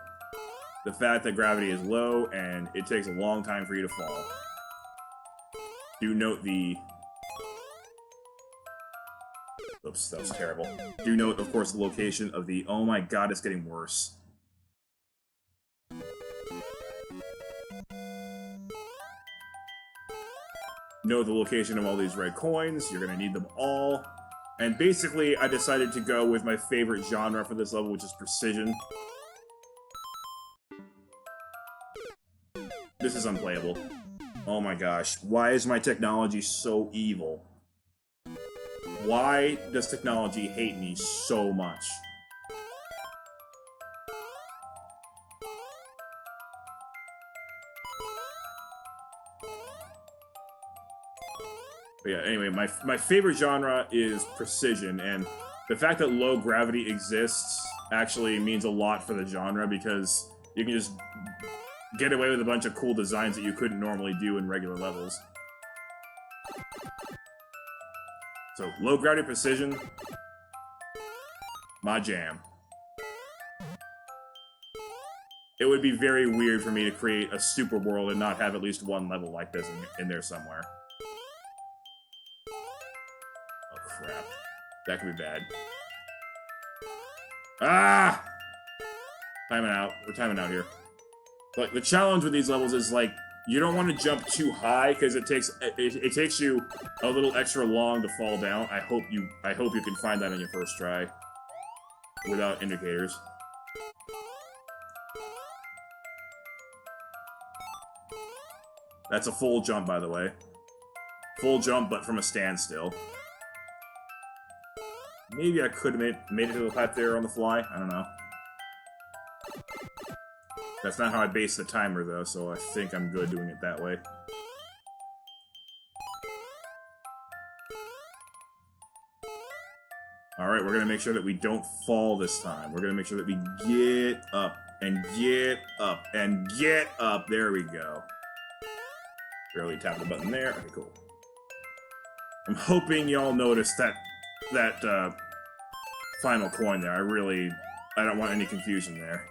S1: The fact that gravity is low, and it takes a long time for you to fall. Do note the... Oops, that was terrible. Do note, of course, the location of the... Oh my god, it's getting worse. Know the location of all these red coins. You're gonna need them all. And basically, I decided to go with my favorite genre for this level, which is precision. This is unplayable. Oh my gosh. Why is my technology so evil? Why does technology hate me so much? But yeah, anyway, my favorite genre is precision, and the fact that low gravity exists actually means a lot for the genre, because you can just get away with a bunch of cool designs that you couldn't normally do in regular levels. So, low gravity precision, my jam. It would be very weird for me to create a super world and not have at least one level like this in there somewhere. Oh crap. That could be bad. Ah! Timing out. We're timing out here. But the challenge with these levels is, like, you don't want to jump too high, because it takes you a little extra long to fall down. I hope you can find that on your first try without indicators. That's a full jump, by the way. Full jump, but from a standstill. Maybe I could have made it to the pipe there on the fly. I don't know. That's not how I base the timer, though, so I think I'm good doing it that way. Alright, we're gonna make sure that we don't fall this time. We're gonna make sure that we get up, and get up, and get up. There we go. Barely tap the button there. Okay, cool. I'm hoping y'all noticed that final coin there. I don't want any confusion there.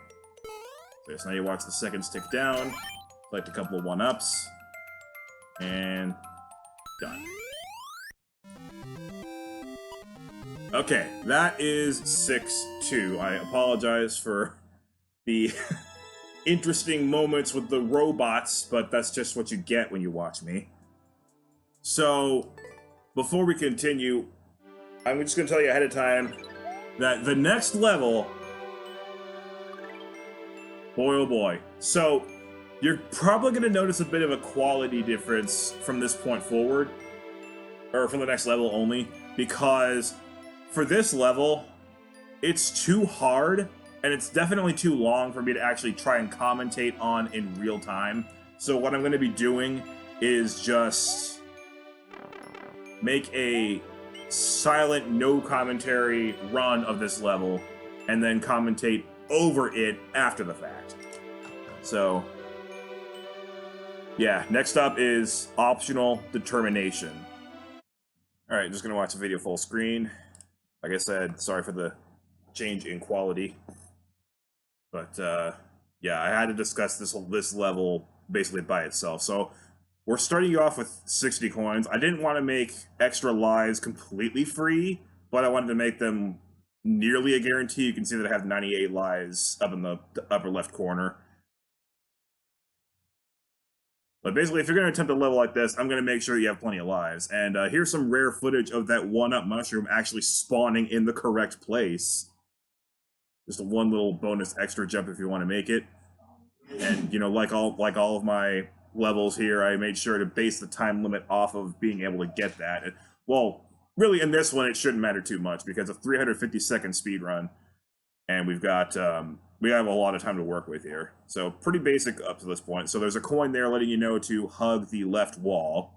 S1: Okay, so now you watch the seconds tick down, collect a couple of 1-ups, and done. Okay, that is 6-2. I apologize for the interesting moments with the robots, but that's just what you get when you watch me. So, before we continue, I'm just going to tell you ahead of time that the next level... Boy, oh boy. So, you're probably going to notice a bit of a quality difference from this point forward. Or from the next level only. Because for this level, it's too hard. And it's definitely too long for me to actually try and commentate on in real time. So what I'm going to be doing is just make a silent, no commentary run of this level. And then commentate over it after the fact. So, yeah, next up is optional determination. Alright, just gonna watch the video full screen. Like I said, sorry for the change in quality. But, yeah, I had to discuss this level basically by itself. So, we're starting you off with 60 coins. I didn't want to make extra lives completely free, but I wanted to make them nearly a guarantee. You can see that I have 98 lives up in the upper left corner. But basically, if you're going to attempt a level like this, I'm going to make sure you have plenty of lives. And here's some rare footage of that 1-up mushroom actually spawning in the correct place. Just a one little bonus extra jump if you want to make it. And, you know, like all of my levels here, I made sure to base the time limit off of being able to get that. Well, really, in this one, it shouldn't matter too much, because a 350-second speed run, and we have a lot of time to work with here. So, pretty basic up to this point. So, there's a coin there letting you know to hug the left wall.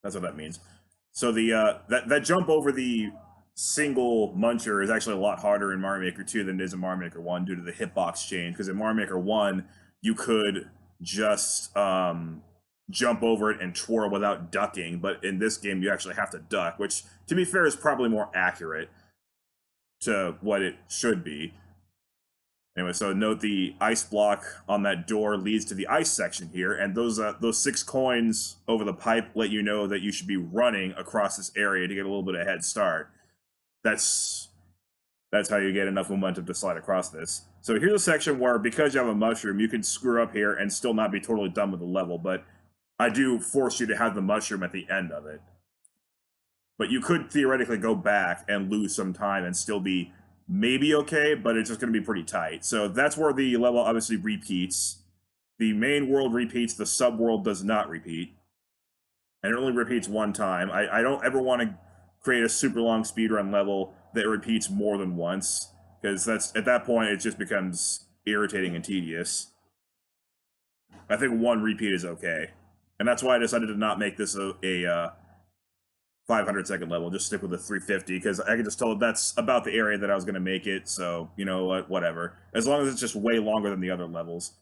S1: That's what that means. So, that jump over the single muncher is actually a lot harder in Mario Maker 2 than it is in Mario Maker 1 due to the hitbox change, because in Mario Maker 1, you could just jump over it and twirl without ducking, but in this game you actually have to duck, which, to be fair, is probably more accurate to what it should be. Anyway, so note the ice block on that door leads to the ice section here, and those 6 coins over the pipe let you know that you should be running across this area to get a little bit of head start. That's how you get enough momentum to slide across this. So here's a section where, because you have a mushroom, you can screw up here and still not be totally done with the level, but I do force you to have the mushroom at the end of it. But you could theoretically go back and lose some time and still be maybe okay, but it's just going to be pretty tight. So that's where the level obviously repeats. The main world repeats, the sub-world does not repeat. And it only repeats one time. I don't ever want to create a super long speedrun level that repeats more than once, because that's, at that point, it just becomes irritating and tedious. I think 1 repeat is okay. And that's why I decided to not make this a 500-second level, just stick with the 350, because I could just tell that's about the area that I was going to make it, so, you know what, whatever. As long as it's just way longer than the other levels.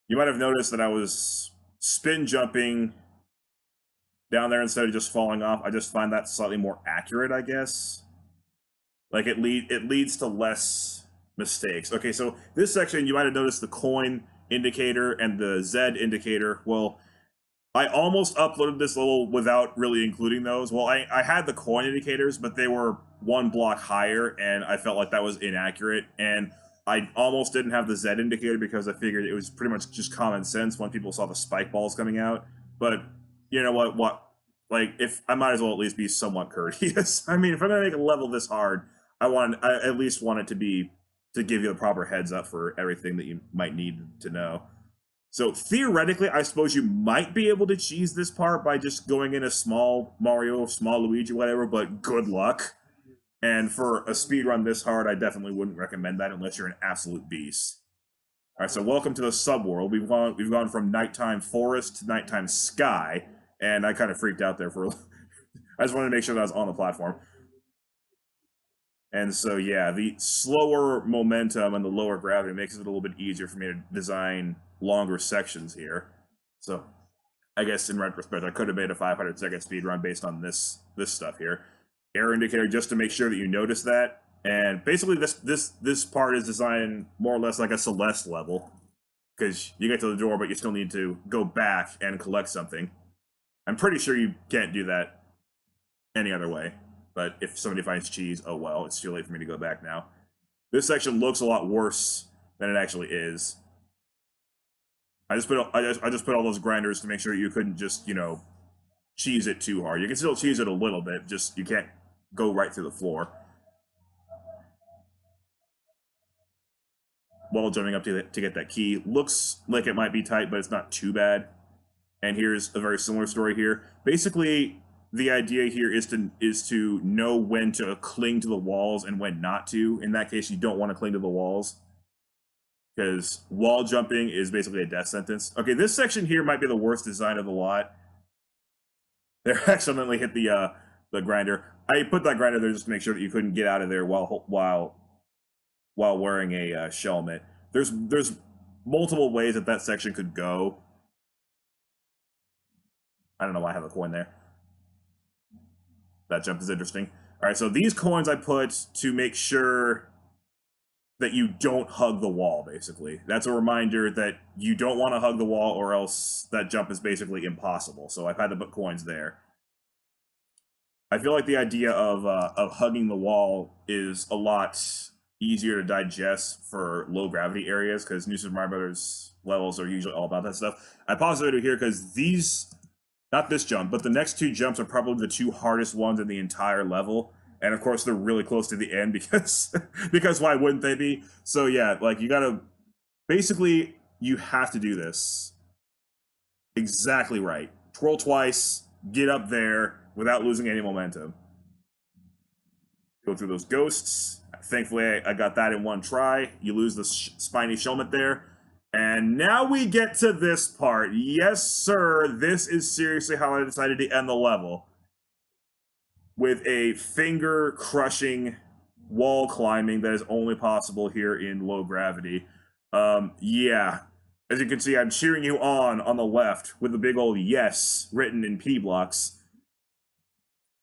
S1: You might have noticed that I was spin jumping down there instead of just falling off. I just find that slightly more accurate, I guess. Like, it leads to less mistakes. Okay, so this section, you might have noticed the coin indicator and the Z indicator. Well, I almost uploaded this level without really including those. Well, I had the coin indicators, but they were 1 block higher, and I felt like that was inaccurate. And I almost didn't have the Z indicator because I figured it was pretty much just common sense when people saw the spike balls coming out. But you know what? Like, if I might as well at least be somewhat courteous. I mean, if I'm gonna make a level this hard, I at least want it to be to give you the proper heads up for everything that you might need to know. So theoretically, I suppose you might be able to cheese this part by just going in a small Mario, small Luigi, whatever, but good luck. And for a speedrun this hard, I definitely wouldn't recommend that unless you're an absolute beast. Alright, so welcome to the subworld. We've gone from nighttime forest to nighttime sky, and I kind of freaked out there for I just wanted to make sure that I was on the platform. And so, yeah, the slower momentum and the lower gravity makes it a little bit easier for me to design longer sections here. So, I guess in retrospect, I could have made a 500-second speedrun based on this stuff here. Error indicator, just to make sure that you notice that. And basically, this part is designed more or less like a Celeste level, because you get to the door, but you still need to go back and collect something. I'm pretty sure you can't do that any other way. But if somebody finds cheese, oh well, it's too late for me to go back now. This section looks a lot worse than it actually is. I just put all those grinders to make sure you couldn't just, you know, cheese it too hard. You can still cheese it a little bit, just you can't go right through the floor. While jumping up to get that key. Looks like it might be tight, but it's not too bad. And here's a very similar story here. Basically, the idea here is to know when to cling to the walls and when not to. In that case, you don't want to cling to the walls, because wall jumping is basically a death sentence. Okay, this section here might be the worst design of the lot. There, I accidentally hit the grinder. I put that grinder there just to make sure that you couldn't get out of there while wearing a helmet. There's multiple ways that section could go. I don't know why I have a coin there. That jump is interesting. All right, so these coins I put to make sure that you don't hug the wall, basically. That's a reminder that you don't want to hug the wall, or else that jump is basically impossible. So I've had to put coins there. I feel like the idea of hugging the wall is a lot easier to digest for low gravity areas, because New Super Mario Bros. Levels are usually all about that stuff. I paused the video here because these, not this jump, but the next 2 jumps are probably the 2 hardest ones in the entire level. And of course, they're really close to the end because because why wouldn't they be? So yeah, like, you gotta, basically, you have to do this exactly right. Twirl twice, get up there without losing any momentum. Go through those ghosts. Thankfully, I got that in 1 try. You lose the spiny helmet there. And now we get to this part. Yes, sir, this is seriously how I decided to end the level. With a finger-crushing wall climbing that is only possible here in low gravity. Yeah. As you can see, I'm cheering you on the left with the big old yes written in P blocks.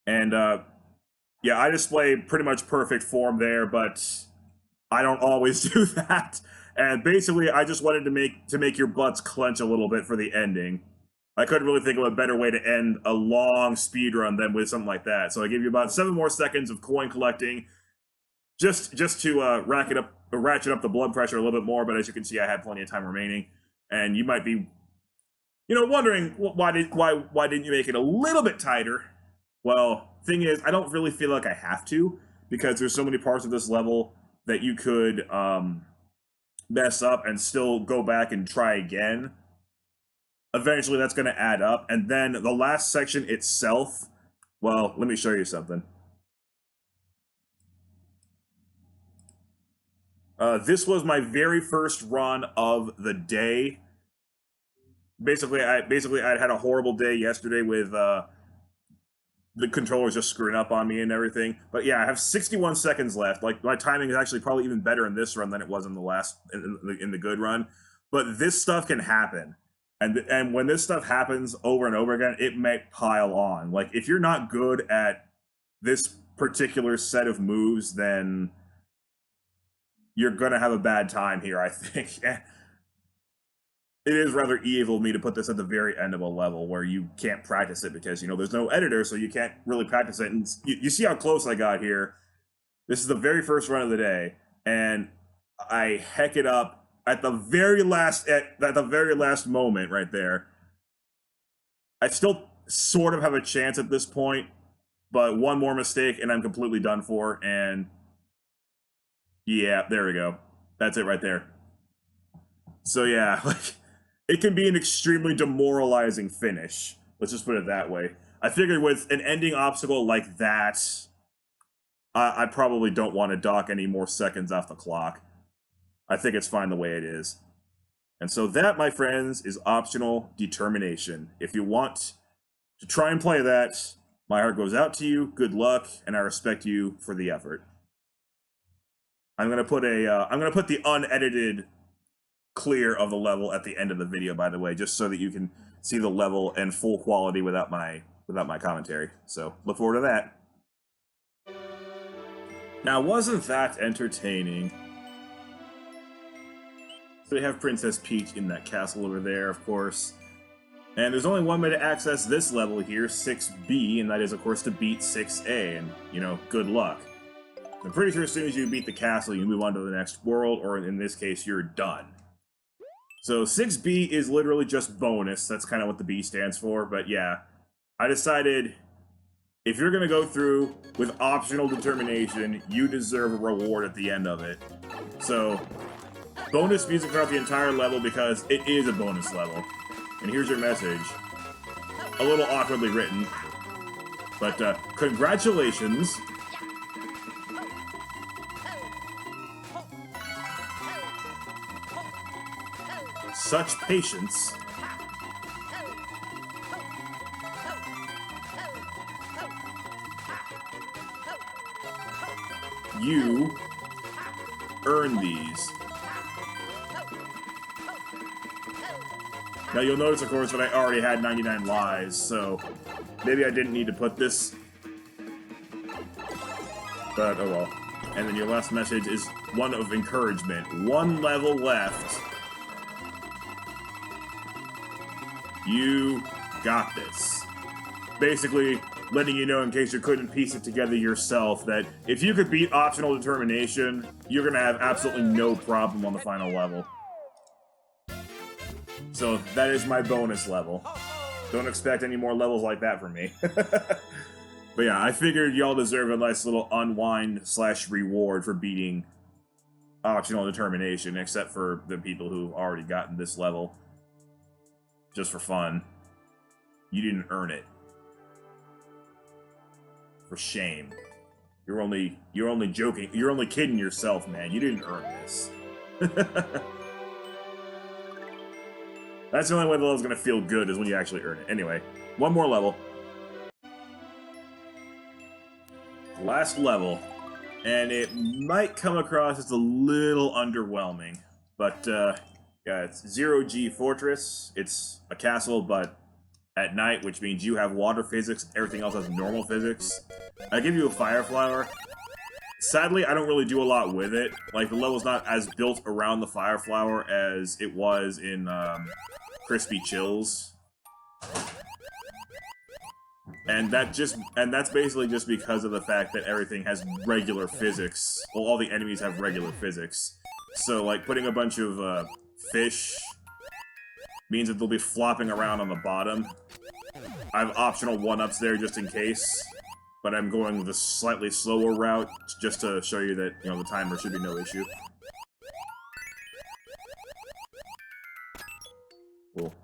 S1: And, yeah, I display pretty much perfect form there, but I don't always do that. And basically, I just wanted to make your butts clench a little bit for the ending. I couldn't really think of a better way to end a long speed run than with something like that. So I gave you about 7 more seconds of coin collecting, just to ratchet up the blood pressure a little bit more. But as you can see, I had plenty of time remaining, and you might be, wondering why didn't you make it a little bit tighter? Well, thing is, I don't really feel like I have to, because there's so many parts of this level that you could mess up and still go back and try again. Eventually that's going to add up, and then the last section itself, well, let me show you something. This was my very first run of the day. Basically I had a horrible day yesterday with the controllers just screwing up on me and everything. But yeah, I have 61 seconds left. Like, my timing is actually probably even better in this run than it was in the last in the good run. But this stuff can happen. And when this stuff happens over and over again, it may pile on. Like, if you're not good at this particular set of moves, then you're gonna have a bad time here, I think. It is rather evil of me to put this at the very end of a level where you can't practice it because, there's no editor, so you can't really practice it. And you see how close I got here. This is the very first run of the day, and I heck it up at the very last moment right there. I still sort of have a chance at this point, but one more mistake and I'm completely done for. And yeah, there we go. That's it right there. So yeah, like, it can be an extremely demoralizing finish. Let's just put it that way. I figured with an ending obstacle like that, I probably don't want to dock any more seconds off the clock. I think it's fine the way it is. And so that, my friends, is optional determination. If you want to try and play that, my heart goes out to you, good luck, and I respect you for the effort. I'm gonna put the unedited clear of the level at the end of the video, by the way, just so that you can see the level in full quality without my commentary. So look forward to that. Now, wasn't that entertaining? So we have Princess Peach in that castle over there, of course. And there's only one way to access this level here, 6B, and that is, of course, to beat 6A, and, good luck. I'm pretty sure as soon as you beat the castle, you move on to the next world, or in this case, you're done. So 6B is literally just bonus. That's kind of what the B stands for, but yeah. I decided, if you're going to go through with optional determination, you deserve a reward at the end of it. So, bonus music throughout the entire level because it is a bonus level. And here's your message. A little awkwardly written. But, congratulations. Such patience. You earn these. Now you'll notice, of course, that I already had 99 lives, so maybe I didn't need to put this. But oh well. And then your last message is one of encouragement. One level left. You got this. Basically, letting you know, in case you couldn't piece it together yourself, that if you could beat optional determination, you're gonna have absolutely no problem on the final level. So that is my bonus level. Don't expect any more levels like that from me. But yeah, I figured y'all deserve a nice little unwind/reward for beating optional determination, except for the people who've already gotten this level just for fun. You didn't earn it. For shame. You're only joking. You're only kidding yourself, man. You didn't earn this. That's the only way the level's gonna feel good, is when you actually earn it. Anyway, one more level. Last level. And it might come across as a little underwhelming, but yeah, it's 0G Fortress. It's a castle, but at night, which means you have water physics, everything else has normal physics. I give you a fire flower. Sadly, I don't really do a lot with it. Like, the level's not as built around the fire flower as it was in Crispy Chills. And that's basically just because of the fact that everything has regular physics. Well, all the enemies have regular physics. So, like, putting a bunch of fish means that they'll be flopping around on the bottom. I have optional 1-ups there just in case, but I'm going the slightly slower route just to show you that, you know, the timer should be no issue.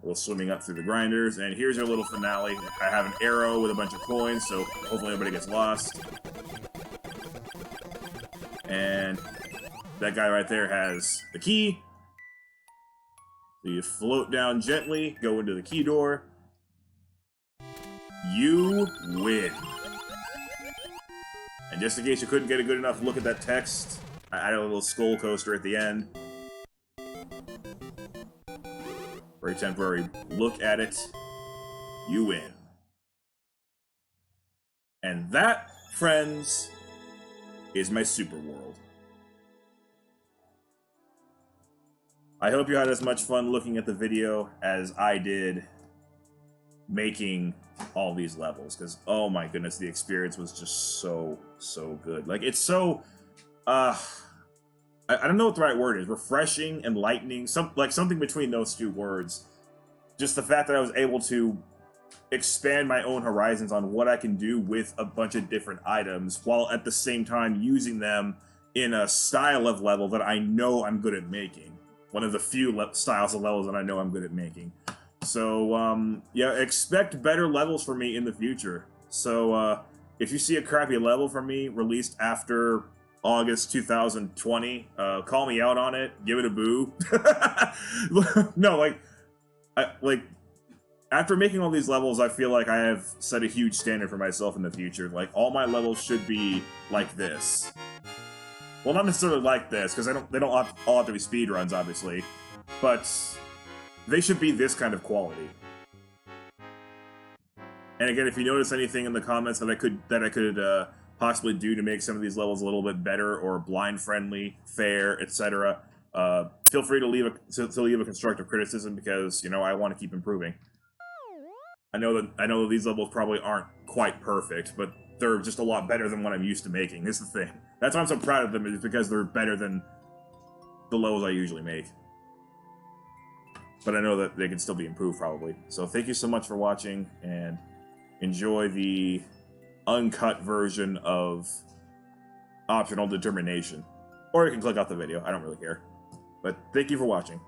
S1: We're swimming up through the grinders, and here's your little finale. I have an arrow with a bunch of coins, so hopefully nobody gets lost. And that guy right there has the key. So you float down gently, go into the key door. You win. And just in case you couldn't get a good enough look at that text, I added a little skull coaster at the end. Very temporary look at it. You win. And that, friends, is my super world. I hope you had as much fun looking at the video as I did making all these levels, because oh my goodness, the experience was just so good. Like, it's so I don't know what the right word is. Refreshing, enlightening, something between those two words. Just the fact that I was able to expand my own horizons on what I can do with a bunch of different items, while at the same time using them in a style of level that I know I'm good at making. One of the few styles of levels that I know I'm good at making. So, yeah, expect better levels from me in the future. So, if you see a crappy level from me released after August 2020, call me out on it, give it a boo. No, after making all these levels, I feel like I have set a huge standard for myself in the future. Like, all my levels should be like this. Well, not necessarily like this, because they don't all have to be speedruns, obviously, but they should be this kind of quality. And again, if you notice anything in the comments that I could possibly do to make some of these levels a little bit better or blind friendly, fair, etc., feel free to leave a constructive criticism, because, you know, I want to keep improving. I know that these levels probably aren't quite perfect, but they're just a lot better than what I'm used to making. This is the thing. That's why I'm so proud of them, is because they're better than the levels I usually make. But I know that they can still be improved, probably. So thank you so much for watching, and enjoy the uncut version of Optional Determination. Or you can click off the video, I don't really care. But thank you for watching.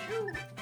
S2: Phew.